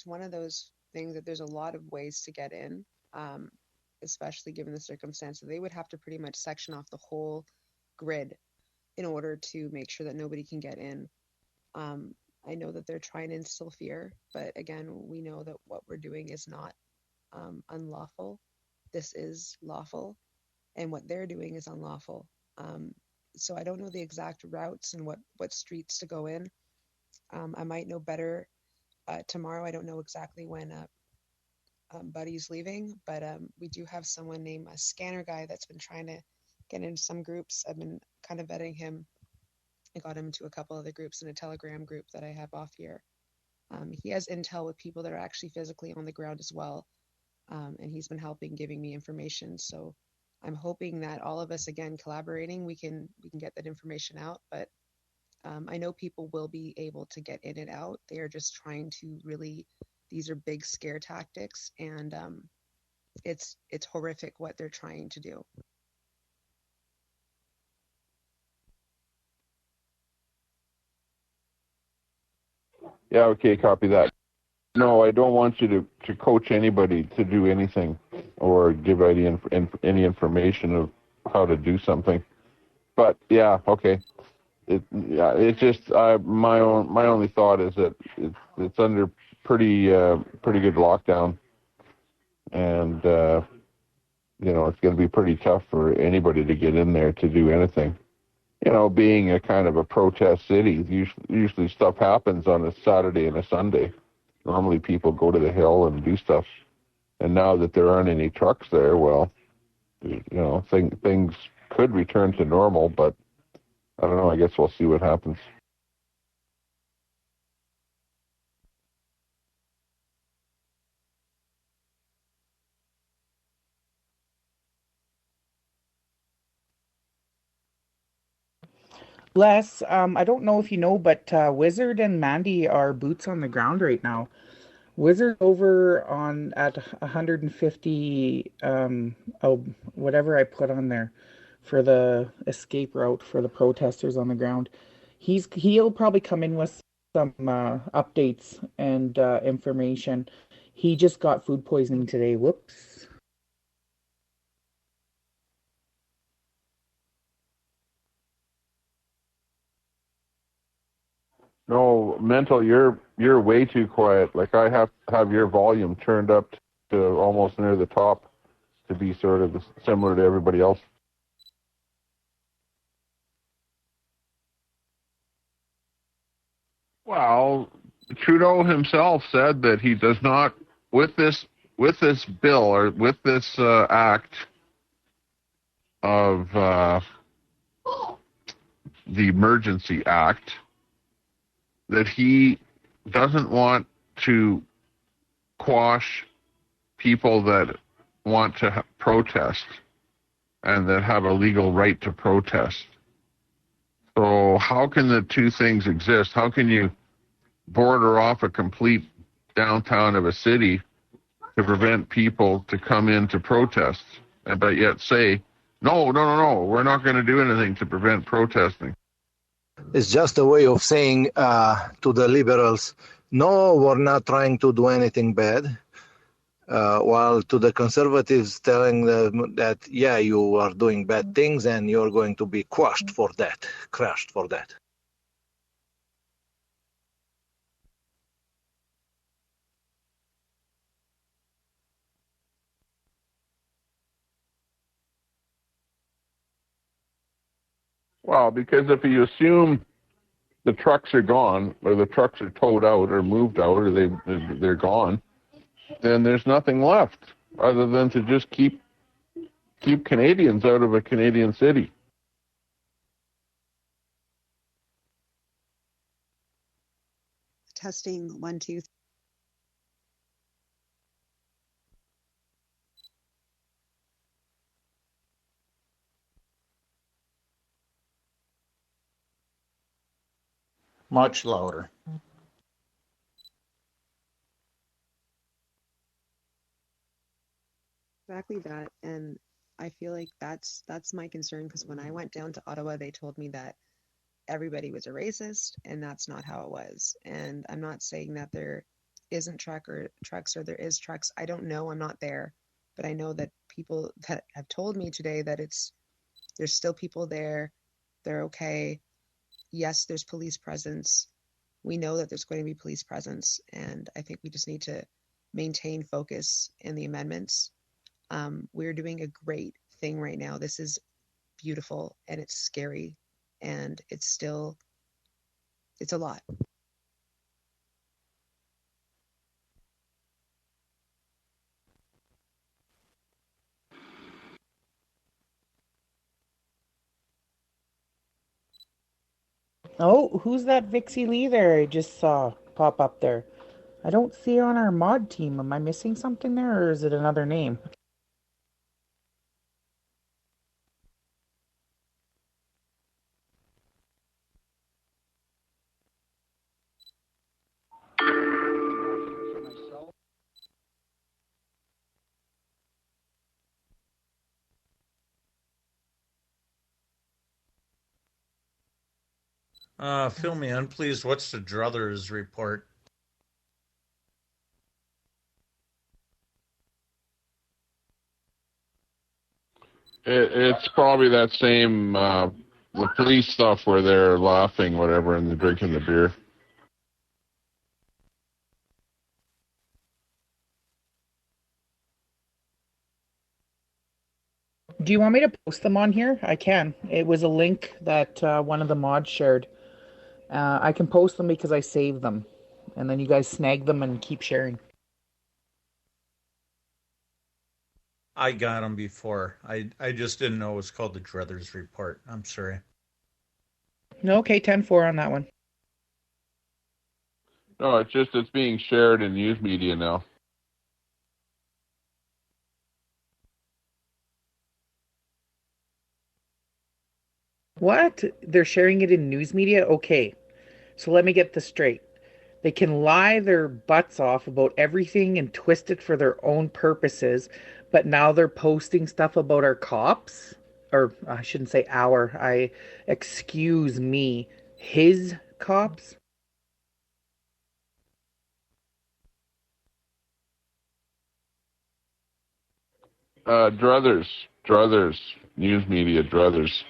one of those things that there's a lot of ways to get in, especially given the circumstance. So they would have to pretty much section off the whole grid in order to make sure that nobody can get in. I know that they're trying to instill fear, but again, we know that what we're doing is not unlawful. This is lawful, and what they're doing is unlawful. So I don't know the exact routes and what streets to go in. I might know better tomorrow. I don't know exactly when Buddy's leaving, but we do have someone named a scanner guy that's been trying to get into some groups. I've been kind of vetting him. I got him into a couple other groups in a Telegram group that I have off here. He has intel with people that are actually physically on the ground as well, and he's been helping, giving me information. So I'm hoping that all of us, again, collaborating, we can get that information out. But I know people will be able to get in and out. They are just trying to really, these are big scare tactics, and it's horrific what they're trying to do. Yeah, okay, copy that. No, I don't want you to coach anybody to do anything or give any information of how to do something. But yeah, okay. It's just my only thought is that it's under pretty good lockdown, and it's going to be pretty tough for anybody to get in there to do anything. Being a kind of a protest city, usually stuff happens on a Saturday and a Sunday. Normally people go to the Hill and do stuff, and now that there aren't any trucks there, well, things could return to normal, but I don't know. I guess we'll see what happens. Les, I don't know if you know, but Wizard and Mandy are boots on the ground right now. Wizard over on at 150, whatever I put on there for the escape route for the protesters on the ground. He'll probably come in with some updates and information. He just got food poisoning today. Whoops. No, Mental, you're way too quiet. Like I have to have your volume turned up to almost near the top to be sort of similar to everybody else. Well, Trudeau himself said that he does not, with this bill or with this act of the Emergency Act, that he doesn't want to quash people that want to protest and that have a legal right to protest. So how can the two things exist? How can you border off a complete downtown of a city to prevent people to come in to protest, but yet say, no, we're not going to do anything to prevent protesting? It's just a way of saying to the liberals, no, we're not trying to do anything bad. While to the conservatives telling them that, yeah, you are doing bad things and you're going to be crushed for that. Well, because if you assume the trucks are gone, or the trucks are towed out, or moved out, or they're gone, then there's nothing left other than to just keep Canadians out of a Canadian city. Testing 1, 2, 3. Much louder. Exactly that, and I feel like that's my concern, because when I went down to Ottawa, they told me that everybody was a racist, and that's not how it was. And I'm not saying that there isn't trucks or there is trucks. I don't know. I'm not there, but I know that people that have told me today that there's still people there. They're okay. Yes, there's police presence. We know that there's going to be police presence, and I think we just need to maintain focus in the amendments. We're doing a great thing right now. This is beautiful, and it's scary, and it's a lot. Oh, who's that Vixie Lee there I just saw pop up there? I don't see her on our mod team. Am I missing something there, or is it another name? Fill me in, please. What's the Druthers report? It's probably that same the police stuff where they're laughing, whatever, and they're drinking the beer. Do you want me to post them on here? I can. It was a link that one of the mods shared. I can post them because I saved them. And then you guys snag them and keep sharing. I got them before. I just didn't know it was called the Druthers report. I'm sorry. No, okay, 10-4 on that one. No, it's being shared in news media now. What? They're sharing it in news media? Okay. So let me get this straight. They can lie their butts off about everything and twist it for their own purposes, but now they're posting stuff about our cops? Or I shouldn't say our, excuse me, his cops? Druthers, news media, Druthers.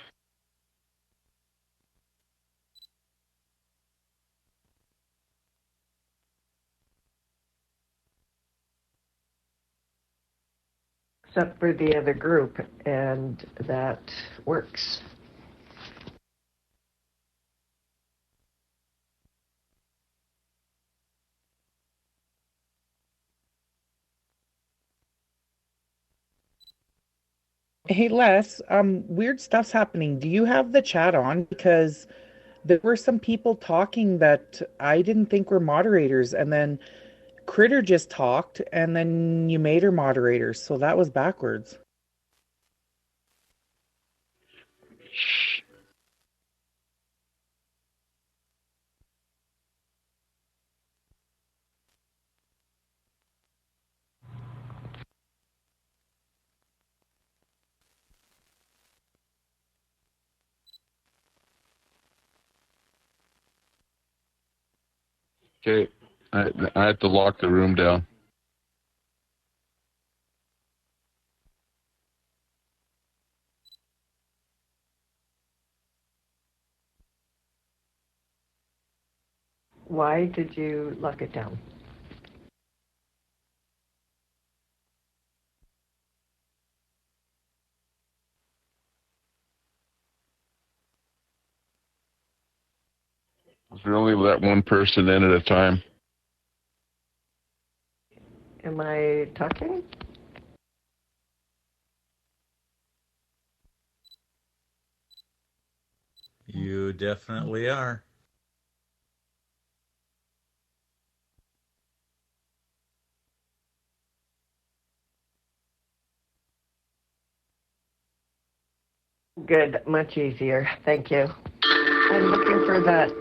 Except for the other group, and that works. Hey Les, weird stuff's happening. Do you have the chat on? Because there were some people talking that I didn't think were moderators, and then Critter just talked, and then you made her moderator, so that was backwards. Okay, I have to lock the room down. Why did you lock it down? Really let one person in at a time. Am I talking? You definitely are. Good, much easier. Thank you. I'm looking for that.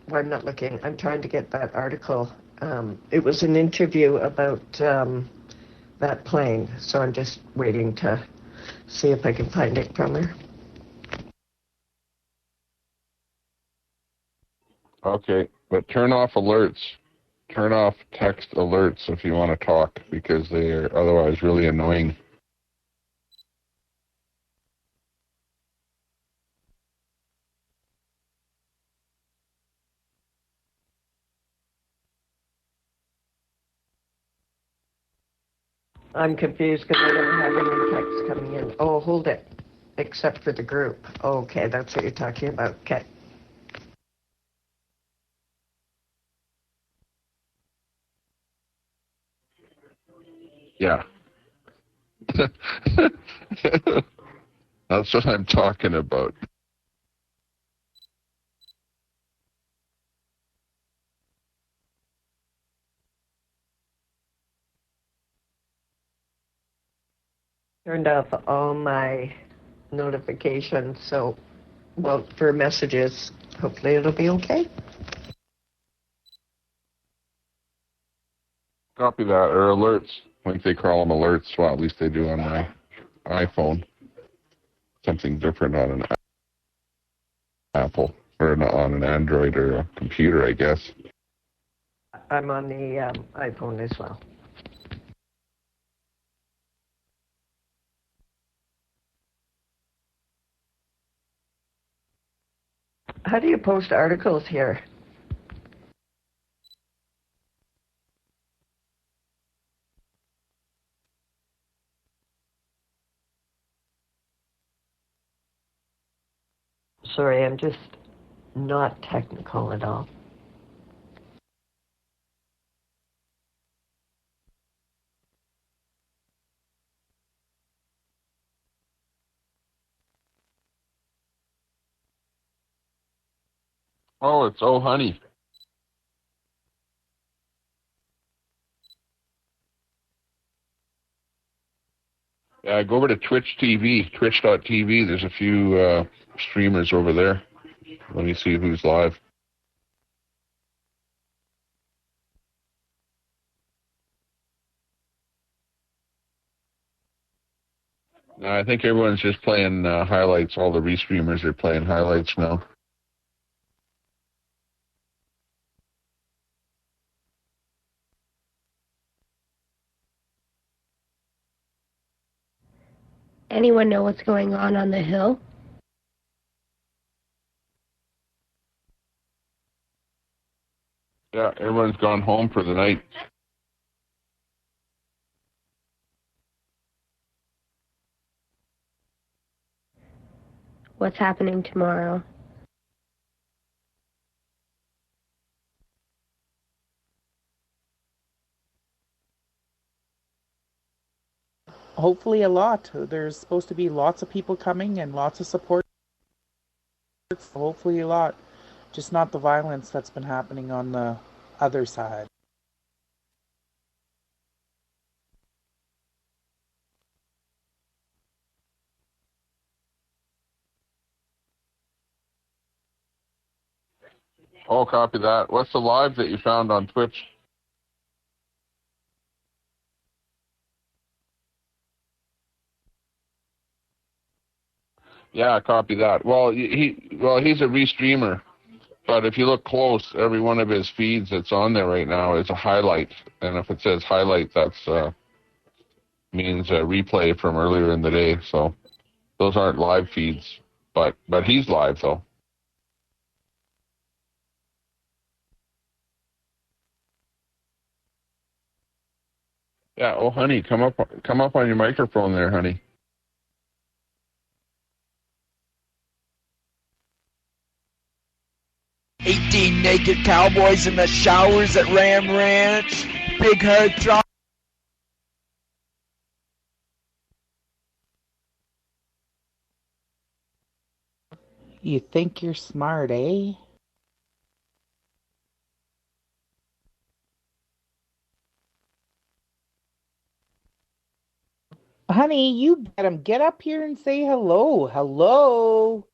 Well, I'm not looking. I'm trying to get that article. It was an interview about that plane, so I'm just waiting to see if I can find it from her. Okay, but turn off alerts. Turn off text alerts if you want to talk, because they are otherwise really annoying. I'm confused because I don't have any text coming in. Oh, hold it. Except for the group. Okay, that's what you're talking about. Okay. Yeah. That's what I'm talking about. Turned off all my notifications, so, well, for messages, hopefully it'll be okay. Copy that, or alerts. I think they call them alerts. Well, at least they do on my iPhone. Something different on an Apple, or on an Android or a computer, I guess. I'm on the iPhone as well. How do you post articles here? Sorry, I'm just not technical at all. Oh, it's Oh Honey. Go over to Twitch TV, twitch.tv. There's a few streamers over there. Let me see who's live. I think everyone's just playing highlights. All the restreamers are playing highlights now. Anyone know what's going on the Hill? Yeah, everyone's gone home for the night. What's happening tomorrow? Hopefully a lot. There's supposed to be lots of people coming and lots of support. Hopefully a lot. Just not the violence that's been happening on the other side. Oh, copy that. What's the live that you found on Twitch? Yeah, copy that. Well, he's a restreamer, but if you look close, every one of his feeds that's on there right now is a highlight, and if it says highlight, that's means a replay from earlier in the day. So those aren't live feeds, but he's live though. Yeah. Oh, honey, come up on your microphone there, honey. naked cowboys in the showers at Ram Ranch. Big Hood drop. You think you're smart, eh? Honey, you get him. Get up here and say hello. Hello.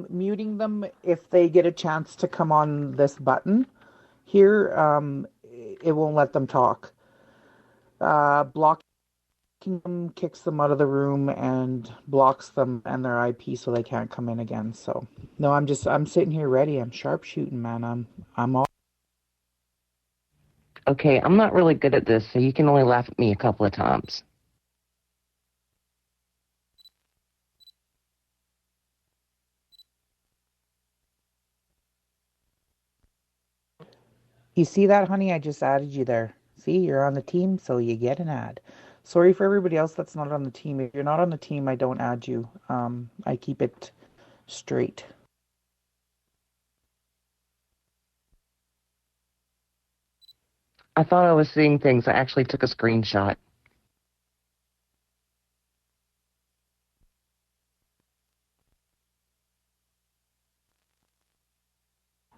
Muting them if they get a chance to come on this button here. It won't let them talk. Blocking them kicks them out of the room and blocks them and their IP so they can't come in again. So no, I'm sitting here ready. I'm sharpshooting, man. I'm all. Okay, I'm not really good at this, so you can only laugh at me a couple of times. You see that, honey? I just added you there. See, you're on the team, so you get an ad. Sorry for everybody else that's not on the team. If you're not on the team, I don't add you. I keep it straight. I thought I was seeing things. I actually took a screenshot.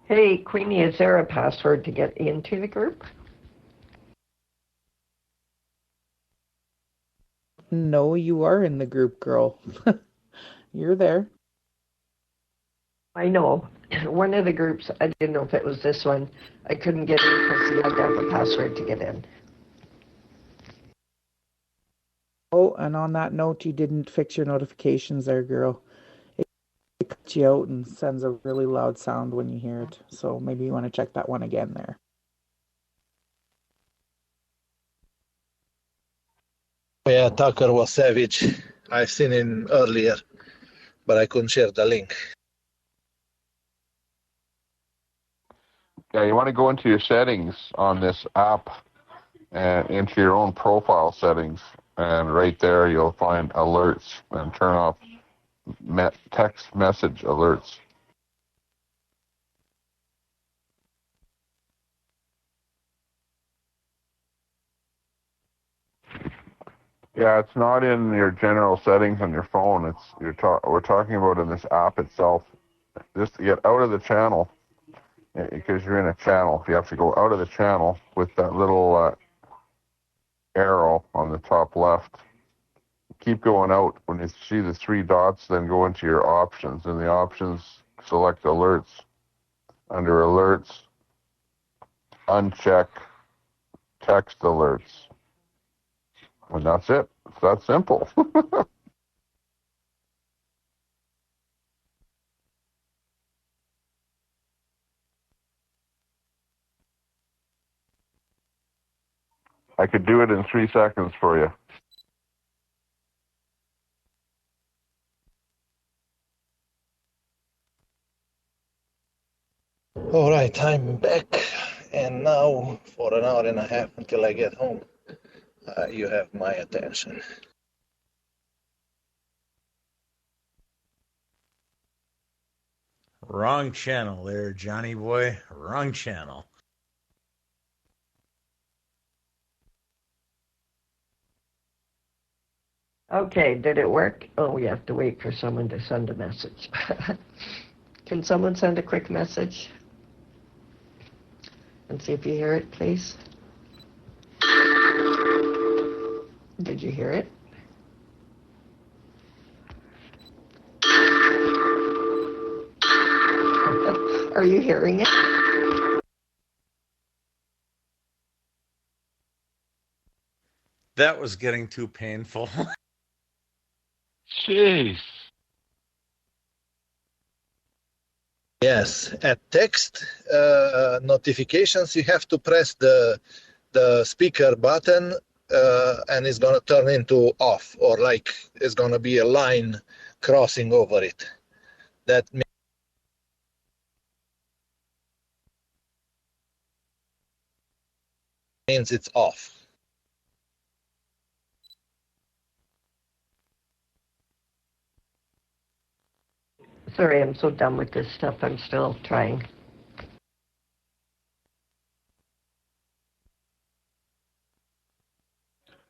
Hey, Queenie, is there a password to get into the group? No, you are in the group, girl. You're there. I know. One of the groups, I didn't know if it was this one. I couldn't get in because you had to have a password to get in. Oh, and on that note, you didn't fix your notifications there, girl. It cuts you out and sends a really loud sound when you hear it. So maybe you want to check that one again there. Yeah, Tucker was savage. I've seen him earlier, but I couldn't share the link. Yeah, you want to go into your settings on this app and into your own profile settings, and right there you'll find alerts and turn off text message alerts. Yeah, it's not in your general settings on your phone. We're talking about in this app itself. Just to get out of the channel, because you're in a channel. You have to go out of the channel with that little arrow on the top left. Keep going out. When you see the three dots, then go into your options. In the options, select alerts. Under alerts, uncheck text alerts. And that's it. It's that simple. I could do it in 3 seconds for you. All right, I'm back, and now for an hour and a half until I get home, you have my attention. Wrong channel there, Johnny boy. Wrong channel. Okay, did it work? Oh, we have to wait for someone to send a message. Can someone send a quick message? And see if you hear it, please. Did you hear it? Are you hearing it? That was getting too painful. Jeez. Yes, at text notifications, you have to press the speaker button, and it's gonna turn into off, or like it's gonna be a line crossing over it. That means it's off. Sorry, I'm so done with this stuff. I'm still trying.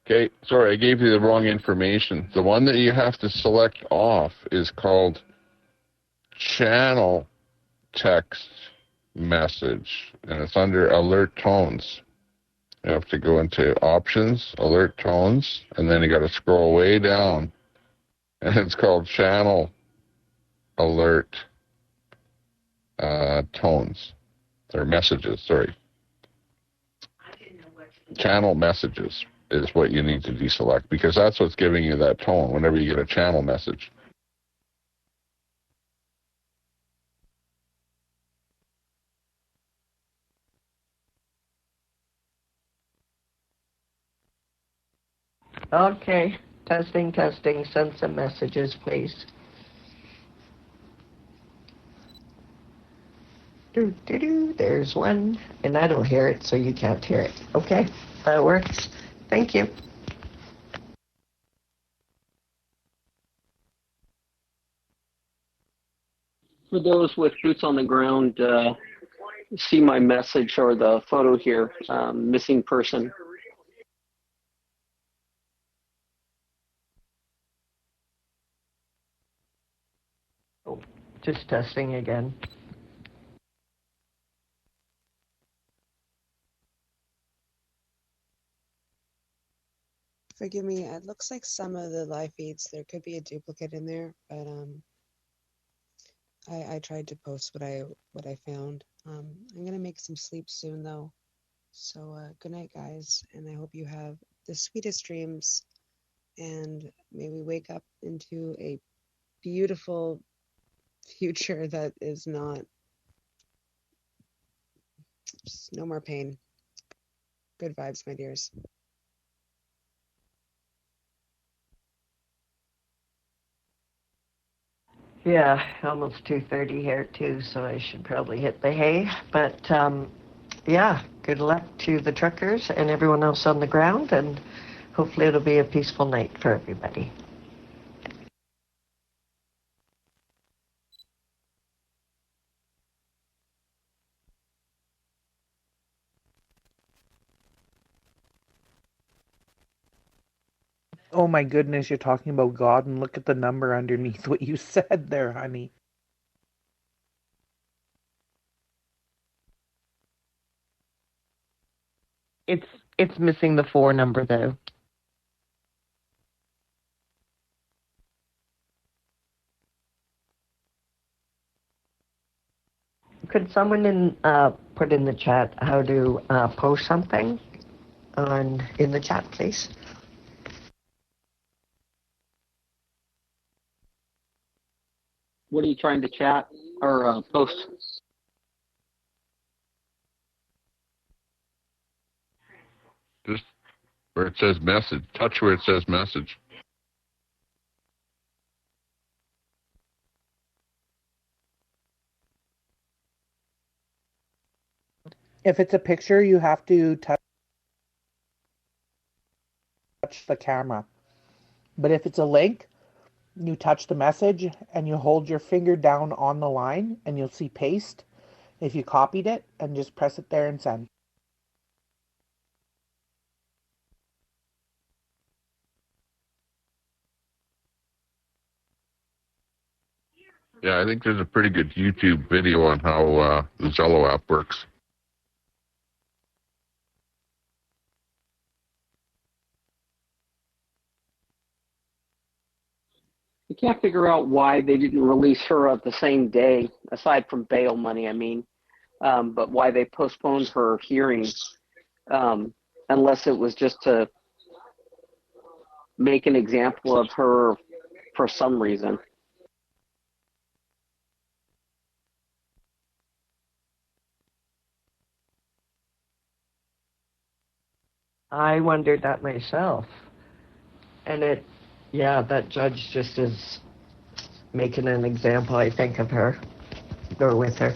Okay, sorry, I gave you the wrong information. The one that you have to select off is called channel text message, and it's under alert tones. You have to go into options, alert tones, and then you got to scroll way down, and it's called channel alert tones, or messages, sorry. Channel messages is what you need to deselect, because that's what's giving you that tone whenever you get a channel message. Okay, testing, testing. Send some messages, please. There's one, and I don't hear it, so you can't hear it. Okay, that works. Thank you. For those with boots on the ground, see my message or the photo here, missing person. Oh, just testing again. Forgive me, it looks like some of the live feeds, there could be a duplicate in there, but I tried to post what I found. I'm gonna make some sleep soon though. So good night guys, and I hope you have the sweetest dreams, and may we wake up into a beautiful future that is not just no more pain. Good vibes, my dears. Yeah, almost 2:30 here too, so I should probably hit the hay. But yeah, good luck to the truckers and everyone else on the ground, and hopefully it'll be a peaceful night for everybody. Oh my goodness, you're talking about God, and look at the number underneath what you said there, honey. It's missing the 4 number though. Could someone put in the chat how to post something in the chat, please? What are you trying to chat or post? Just where it says message. Touch where it says message. If it's a picture, you have to touch the camera. But if it's a link, you touch the message and you hold your finger down on the line and you'll see paste if you copied it, and just press it there and send. Yeah, I think there's a pretty good YouTube video on how the Zello app works. I can't figure out why they didn't release her at the same day, aside from bail money, I mean, but why they postponed her hearing, unless it was just to make an example of her for some reason. I wondered that myself. And that judge just is making an example, I think, of her, or with her.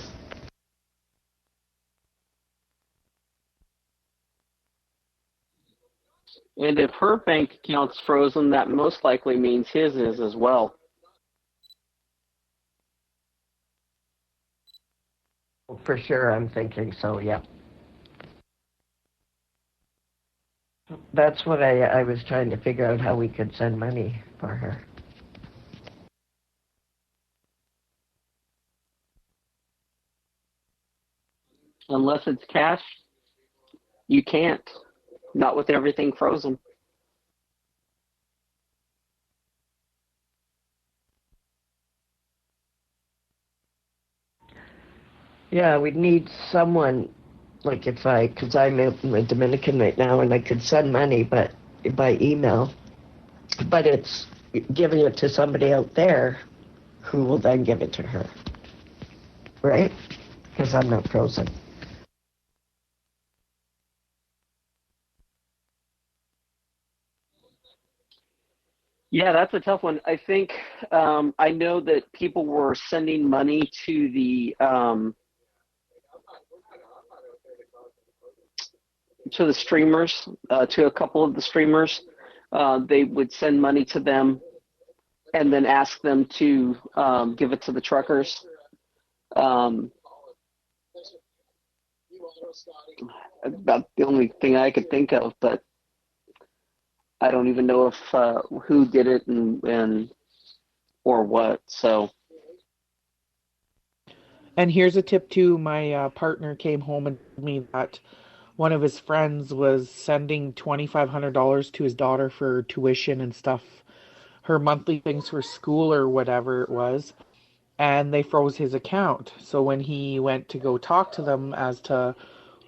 And if her bank account's frozen, that most likely means his is as well. For sure, I'm thinking so, yeah. That's what I was trying to figure out, how we could send money for her. Unless it's cash, you can't. Not with everything frozen. Yeah, we'd need someone, like because I'm in the Dominican right now and I could send money but by email, but it's giving it to somebody out there who will then give it to her, right? Because I'm not frozen. Yeah, that's a tough one. I think I know that people were sending money to the streamers, to a couple of the streamers. They would send money to them and then ask them to give it to the truckers. About the only thing I could think of, but I don't even know if who did it and or what. So. And here's a tip too. My partner came home and told me that one of his friends was sending $2,500 to his daughter for tuition and stuff, her monthly things for school or whatever it was, and they froze his account. So when he went to go talk to them as to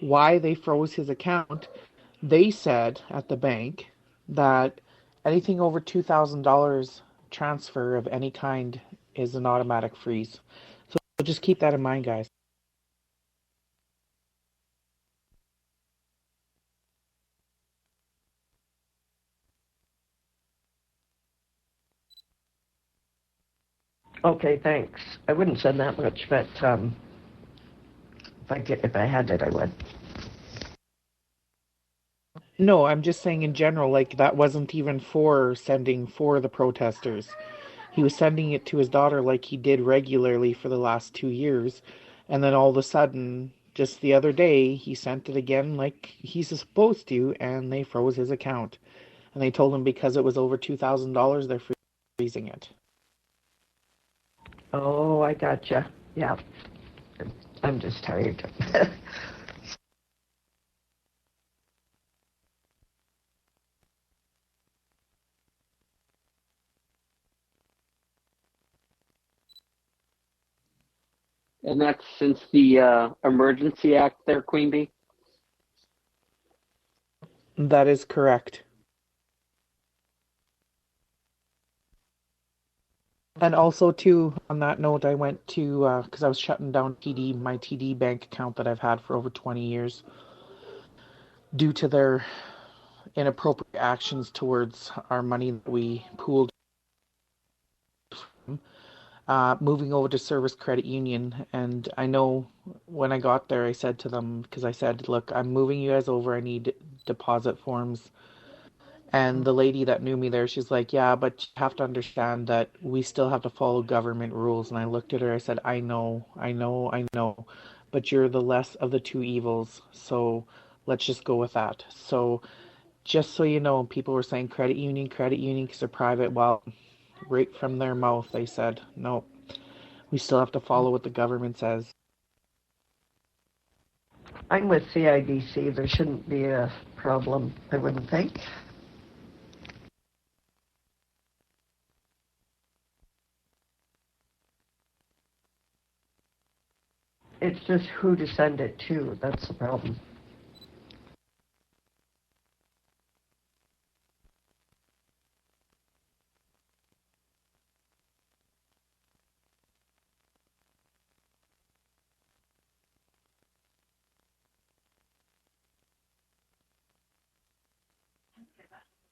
why they froze his account, they said at the bank that anything over $2,000 transfer of any kind is an automatic freeze. So just keep that in mind, guys. Okay, thanks. I wouldn't send that much, but if I had it, I would. No, I'm just saying in general, like that wasn't even for sending for the protesters. He was sending it to his daughter like he did regularly for the last 2 years. And then all of a sudden, just the other day, he sent it again like he's supposed to, and they froze his account. And they told him because it was over $2,000, they're freezing it. Oh, I gotcha. Yeah. I'm just tired. And that's since the Emergency Act there, Queen Bee? That is correct. And also, too, on that note, I went to, because I was shutting down my TD bank account that I've had for over 20 years due to their inappropriate actions towards our money that we pooled. Moving over to Service Credit Union, and I know when I got there, I said to them, because I said, look, I'm moving you guys over, I need deposit forms. And the lady that knew me there, she's like, yeah, but you have to understand that we still have to follow government rules. And I looked at her, I said, I know, but you're the less of the two evils, so let's just go with that. So just so you know, people were saying credit union, because they're private. Well, right from their mouth, they said, no, we still have to follow what the government says. I'm with CIBC. There shouldn't be a problem, I wouldn't think. It's just who to send it to. That's the problem.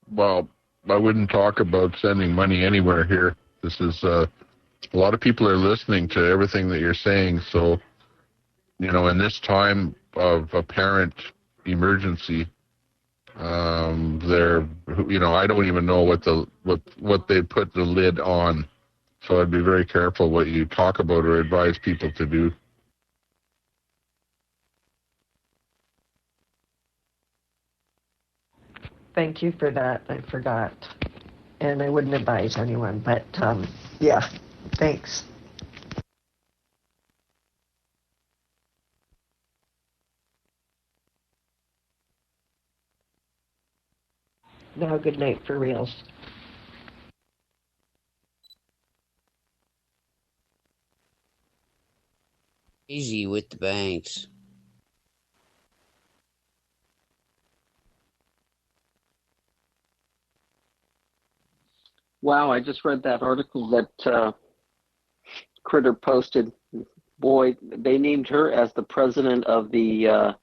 Well, I wouldn't talk about sending money anywhere here. This is a lot of people are listening to everything that you're saying. So, in this time of apparent emergency, they're, I don't even know what they put the lid on. So I'd be very careful what you talk about or advise people to do. Thank you for that. I forgot. And I wouldn't advise anyone, but yeah, thanks. Now, good night for reals. Easy with the banks. Wow, I just read that article that Critter posted. Boy, they named her as the president of the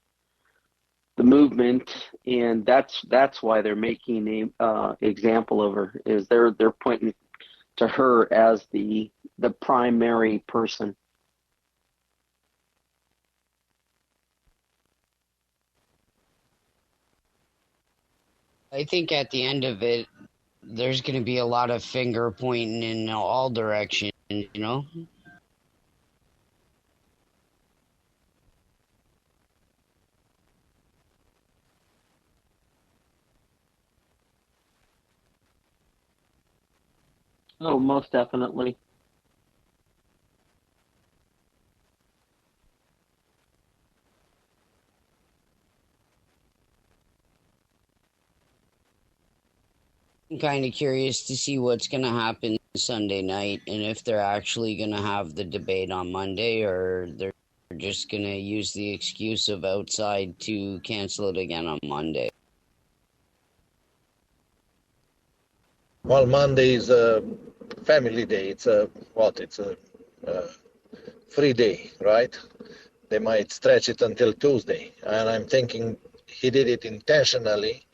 movement, and that's why they're making a example of her. Is they're pointing to her as the primary person. I think at the end of it, there's going to be a lot of finger pointing in all directions, you know? Oh, most definitely. I'm kind of curious to see what's going to happen Sunday night and if they're actually going to have the debate on Monday or they're just going to use the excuse of outside to cancel it again on Monday. Well, Monday is a family day. It's a free day, right? They might stretch it until Tuesday. And I'm thinking he did it intentionally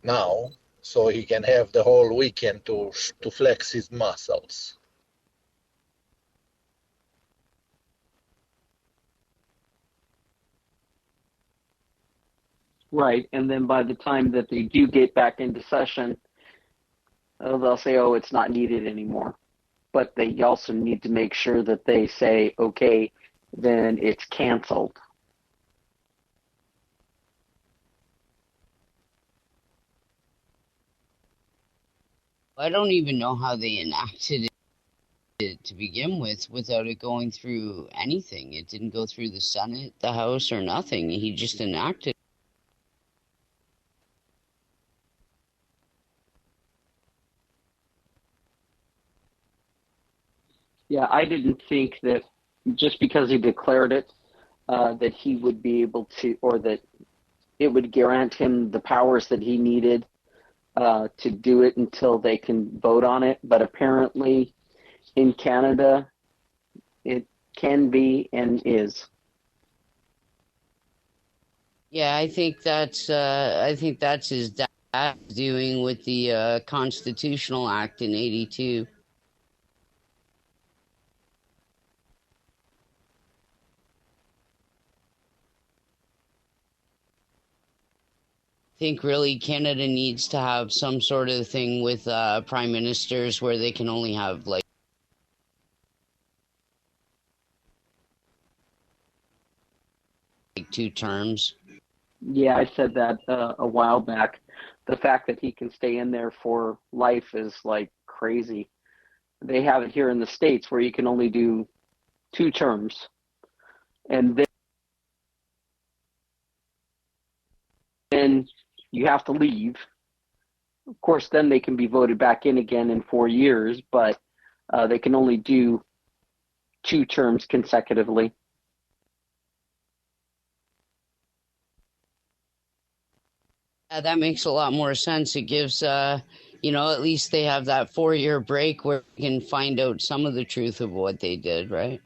now so he can have the whole weekend to flex his muscles. Right, and then by the time that they do get back into session, they'll say, oh, it's not needed anymore. But they also need to make sure that they say, okay, then it's canceled. I don't even know how they enacted it to begin with without it going through anything. It didn't go through the Senate, the House, or nothing. He just enacted. Yeah, I didn't think that just because he declared it, that he would be able to, or that it would grant him the powers that he needed to do it until they can vote on it. But apparently in Canada, it can be and is. Yeah, I think that's his dad doing with the Constitutional Act in '82. I think really Canada needs to have some sort of thing with prime ministers where they can only have like 2 terms. Yeah, I said that a while back. The fact that he can stay in there for life is like crazy. They have it here in the States where you can only do 2 terms. And then you have to leave. Of course, then they can be voted back in again in 4 years, but they can only do 2 terms consecutively. Yeah, that makes a lot more sense. It gives, at least they have that 4-year break where you can find out some of the truth of what they did, right?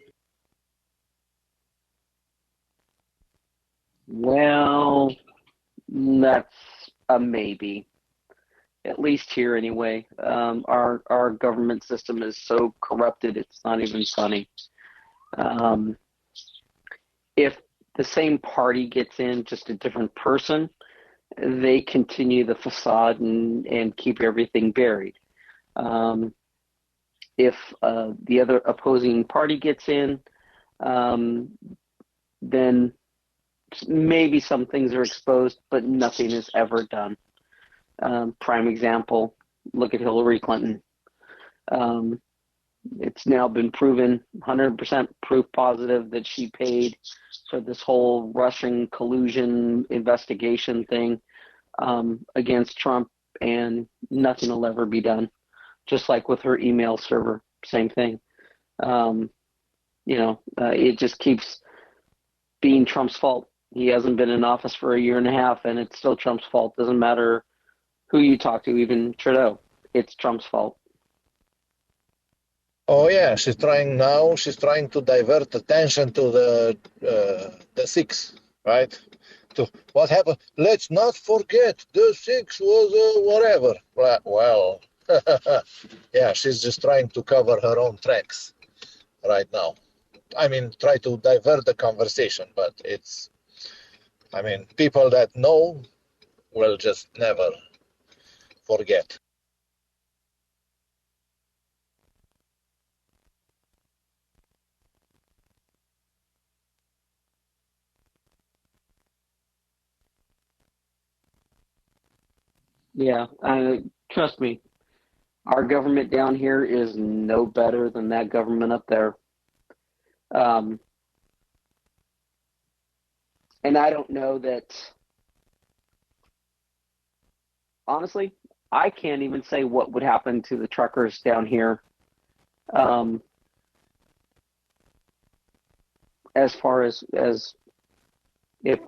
Well, that's a maybe. At least here, anyway. Our government system is so corrupted; it's not even funny. If the same party gets in, just a different person, they continue the facade and keep everything buried. If the other opposing party gets in, then maybe some things are exposed, but nothing is ever done. Prime example, look at Hillary Clinton. It's now been proven, 100% proof positive, that she paid for this whole Russian collusion investigation thing against Trump, and nothing will ever be done. Just like with her email server, same thing. It just keeps being Trump's fault. He hasn't been in office for a year and a half, and it's still Trump's fault. Doesn't matter who you talk to, even Trudeau. It's Trump's fault. Oh yeah, she's trying to divert attention to the 6, right? To what happened. Let's not forget the 6 was whatever. Well, yeah, she's just trying to cover her own tracks right now. I mean, try to divert the conversation, but people that know will just never forget. Yeah, trust me, our government down here is no better than that government up there. And I don't know that, honestly, I can't even say what would happen to the truckers down here as far as if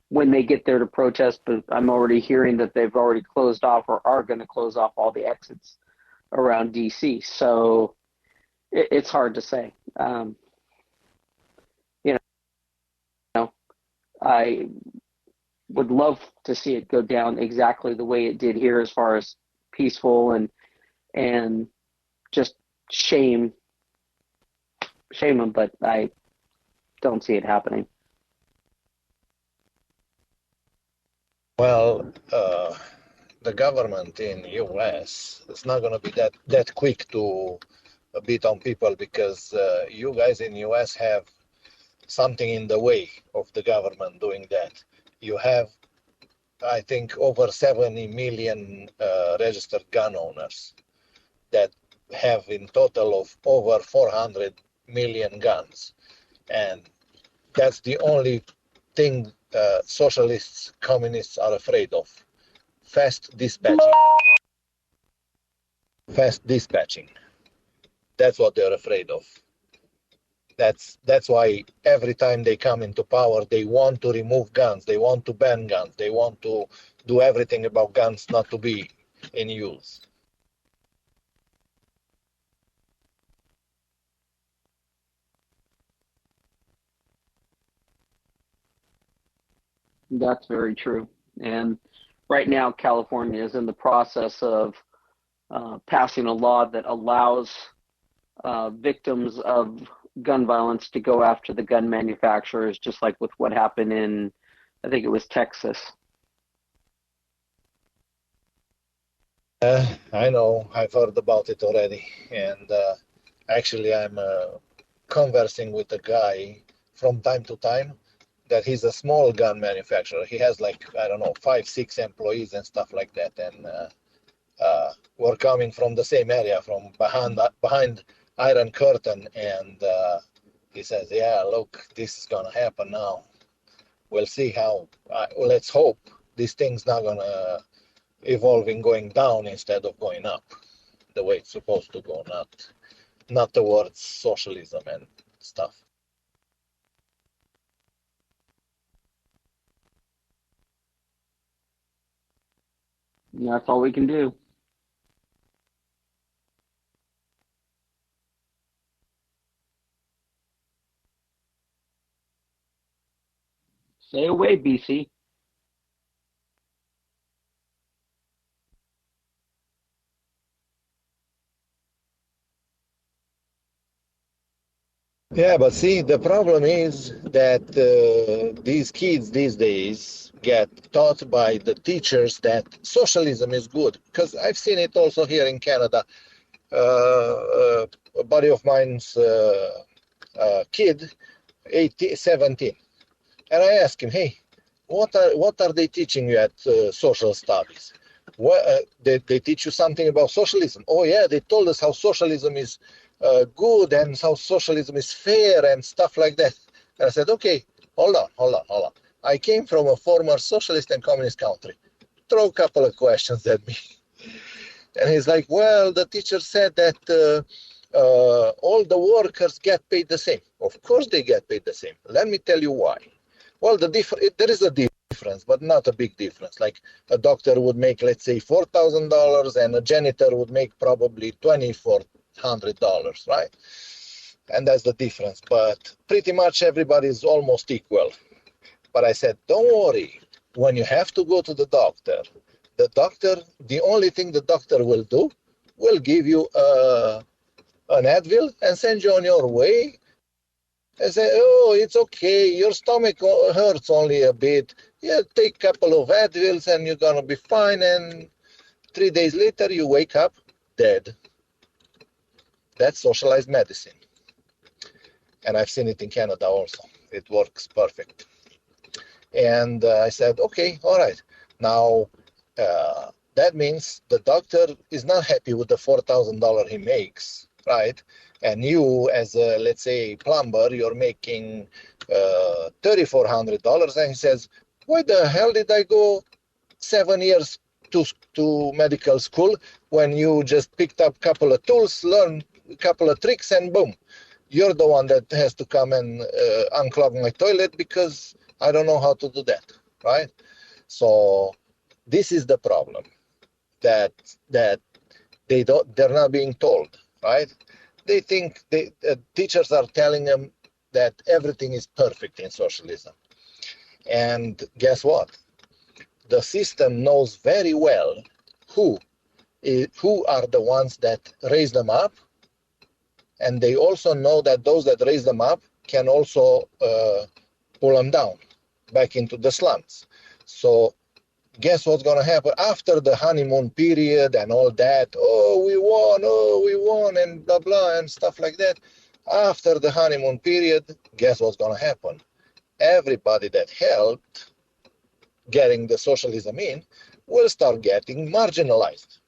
when they get there to protest, but I'm already hearing that they've already closed off or are going to close off all the exits around DC. So it's hard to say. I would love to see it go down exactly the way it did here, as far as peaceful and just shame them, but I don't see it happening. Well, the government in U.S. is not going to be that quick to beat on people, because you guys in U.S. have something in the way of the government doing that. You have, I think, over 70 million registered gun owners that have in total of over 400 million guns. And that's the only thing socialists, communists are afraid of. Fast dispatching. Fast dispatching. That's what they're afraid of. That's why every time they come into power, they want to remove guns, they want to ban guns, they want to do everything about guns not to be in use. That's very true. And right now, California is in the process of passing a law that allows victims of gun violence to go after the gun manufacturers, just like with what happened in, I think it was Texas. I know, I've heard about it already. And actually, I'm conversing with a guy from time to time that he's a small gun manufacturer. He has 5-6 employees and stuff like that. And we're coming from the same area, from behind Iron Curtain, and he says, yeah, look, this is going to happen now. We'll see how, let's hope this thing's not going to evolve in going down instead of going up, the way it's supposed to go, not towards socialism and stuff. And that's all we can do. Stay away, BC. Yeah, but see, the problem is that these kids these days get taught by the teachers that socialism is good. Because I've seen it also here in Canada. A buddy of mine's kid, 17. And I asked him, hey, what are they teaching you at social studies? They teach you something about socialism. Oh yeah, they told us how socialism is good and how socialism is fair and stuff like that. And I said, okay, hold on. I came from a former socialist and communist country. Throw a couple of questions at me. And he's like, well, the teacher said that all the workers get paid the same. Of course they get paid the same. Let me tell you why. Well, there is a difference, but not a big difference. Like a doctor would make, let's say, $4,000 and a janitor would make probably $2,400, right? And that's the difference. But pretty much everybody is almost equal. But I said, don't worry. When you have to go to the doctor, the only thing the doctor will do will give you an Advil and send you on your way and say, oh, it's okay, your stomach hurts only a bit. Yeah, take a couple of Advils and you're going to be fine. And 3 days later, you wake up dead. That's socialized medicine. And I've seen it in Canada also. It works perfect. And I said, okay, all right. Now, that means the doctor is not happy with the $4,000 he makes, right? And you, as a, let's say, plumber, you're making $3,400, and he says, why the hell did I go 7 years to medical school when you just picked up a couple of tools, learned a couple of tricks, and boom, you're the one that has to come and unclog my toilet because I don't know how to do that, right? So this is the problem that they're not being told, right? They think teachers are telling them that everything is perfect in socialism. And guess what? The system knows very well who are the ones that raise them up. And they also know that those that raise them up can also pull them down back into the slums. So guess what's going to happen after the honeymoon period and all that? Oh, we won, and blah, blah, and stuff like that. After the honeymoon period, guess what's going to happen? Everybody that helped getting the socialism in will start getting marginalized.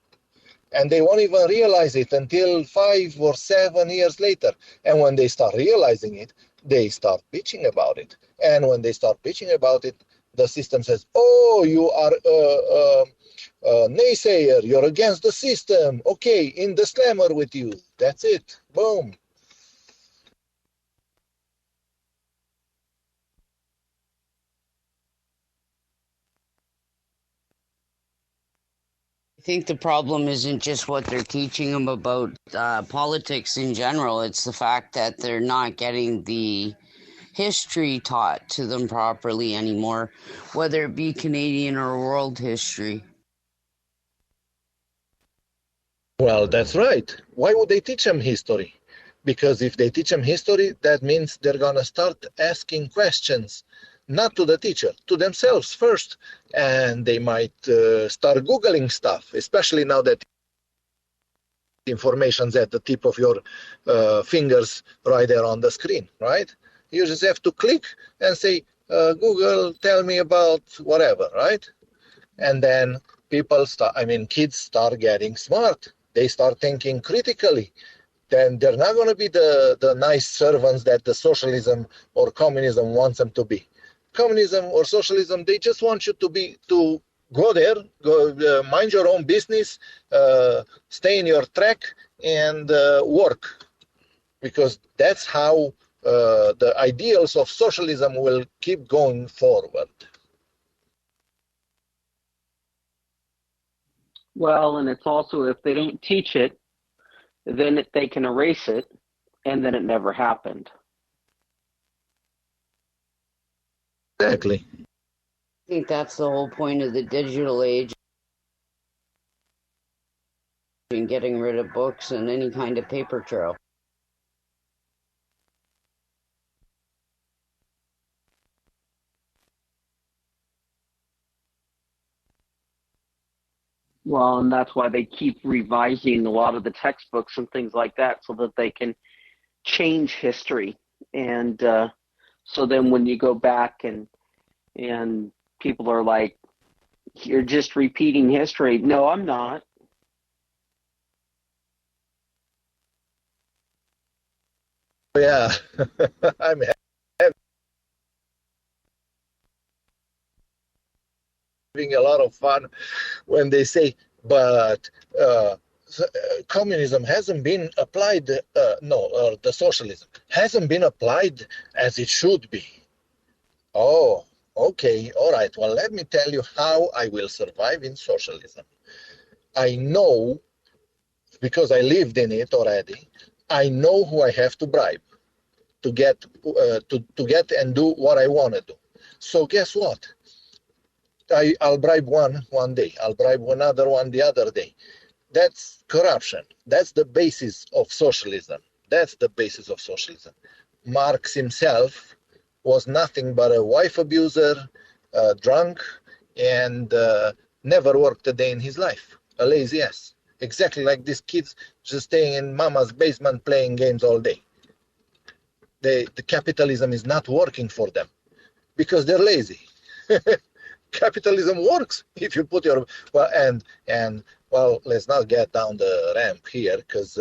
And they won't even realize it until 5 or 7 years later. And when they start realizing it, they start bitching about it. And when they start bitching about it, the system says, oh, you are a naysayer, you're against the system. Okay, in the slammer with you. That's it. Boom. I think the problem isn't just what they're teaching them about politics in general. It's the fact that they're not getting the history taught to them properly anymore, whether it be Canadian or world history. Well, that's right. Why would they teach them history? Because if they teach them history, that means they're going to start asking questions, not to the teacher, to themselves first. And they might start Googling stuff, especially now that information's at the tip of your fingers right there on the screen, right? You just have to click and say, Google, tell me about whatever, right? And then kids start getting smart. They start thinking critically. Then they're not going to be the nice servants that the socialism or communism wants them to be. Communism or socialism, they just want you to go there, mind your own business, stay in your track, and work. Because that's how the ideals of socialism will keep going forward. Well, and it's also, if they don't teach it, then they can erase it, and then it never happened. Exactly. I think that's the whole point of the digital age, and getting rid of books and any kind of paper trail. Well, and that's why they keep revising a lot of the textbooks and things like that so that they can change history. And so then when you go back and people are like, you're just repeating history. No, I'm not. Yeah, I'm having a lot of fun when they say, but communism hasn't been applied, the socialism hasn't been applied as it should be. Oh, okay, all right. Well, let me tell you how I will survive in socialism. I know, because I lived in it already, I know who I have to bribe to get to get and do what I want to do. So guess what? I'll bribe one day. I'll bribe another one the other day. That's corruption. That's the basis of socialism. That's the basis of socialism. Marx himself was nothing but a wife abuser, drunk, and never worked a day in his life. A lazy ass. Exactly like these kids just staying in mama's basement playing games all day. The capitalism is not working for them because they're lazy. Capitalism works if you put your well, let's not get down the ramp here, because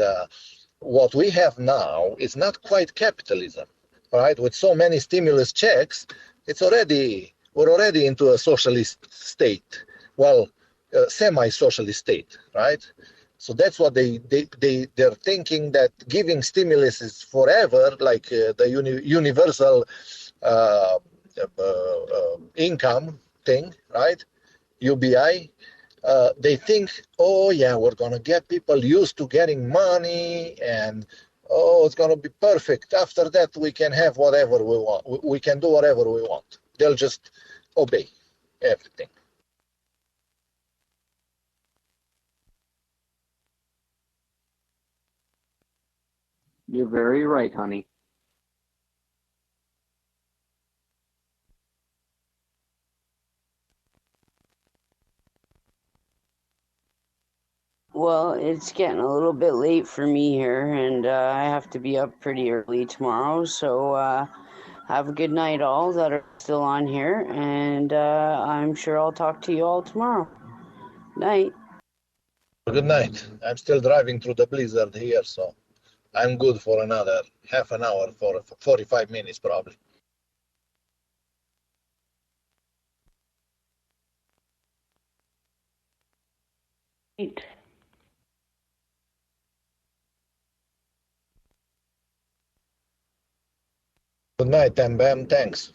what we have now is not quite capitalism, right? With so many stimulus checks, we're already into a socialist state, well, semi-socialist state, right? So that's what they're thinking, that giving stimulus is forever, like the universal income thing, right? UBI. They think, oh yeah, we're gonna get people used to getting money, and oh, it's gonna be perfect. After that, we can have whatever we want. We can do whatever we want. They'll just obey everything. You're very right, honey. Well, it's getting a little bit late for me here, and I have to be up pretty early tomorrow, so have a good night all that are still on here, and I'm sure I'll talk to you all tomorrow. Night. Good night. I'm still driving through the blizzard here, so I'm good for another half an hour, for 45 minutes probably. Right. Good night, and Bam. Thanks.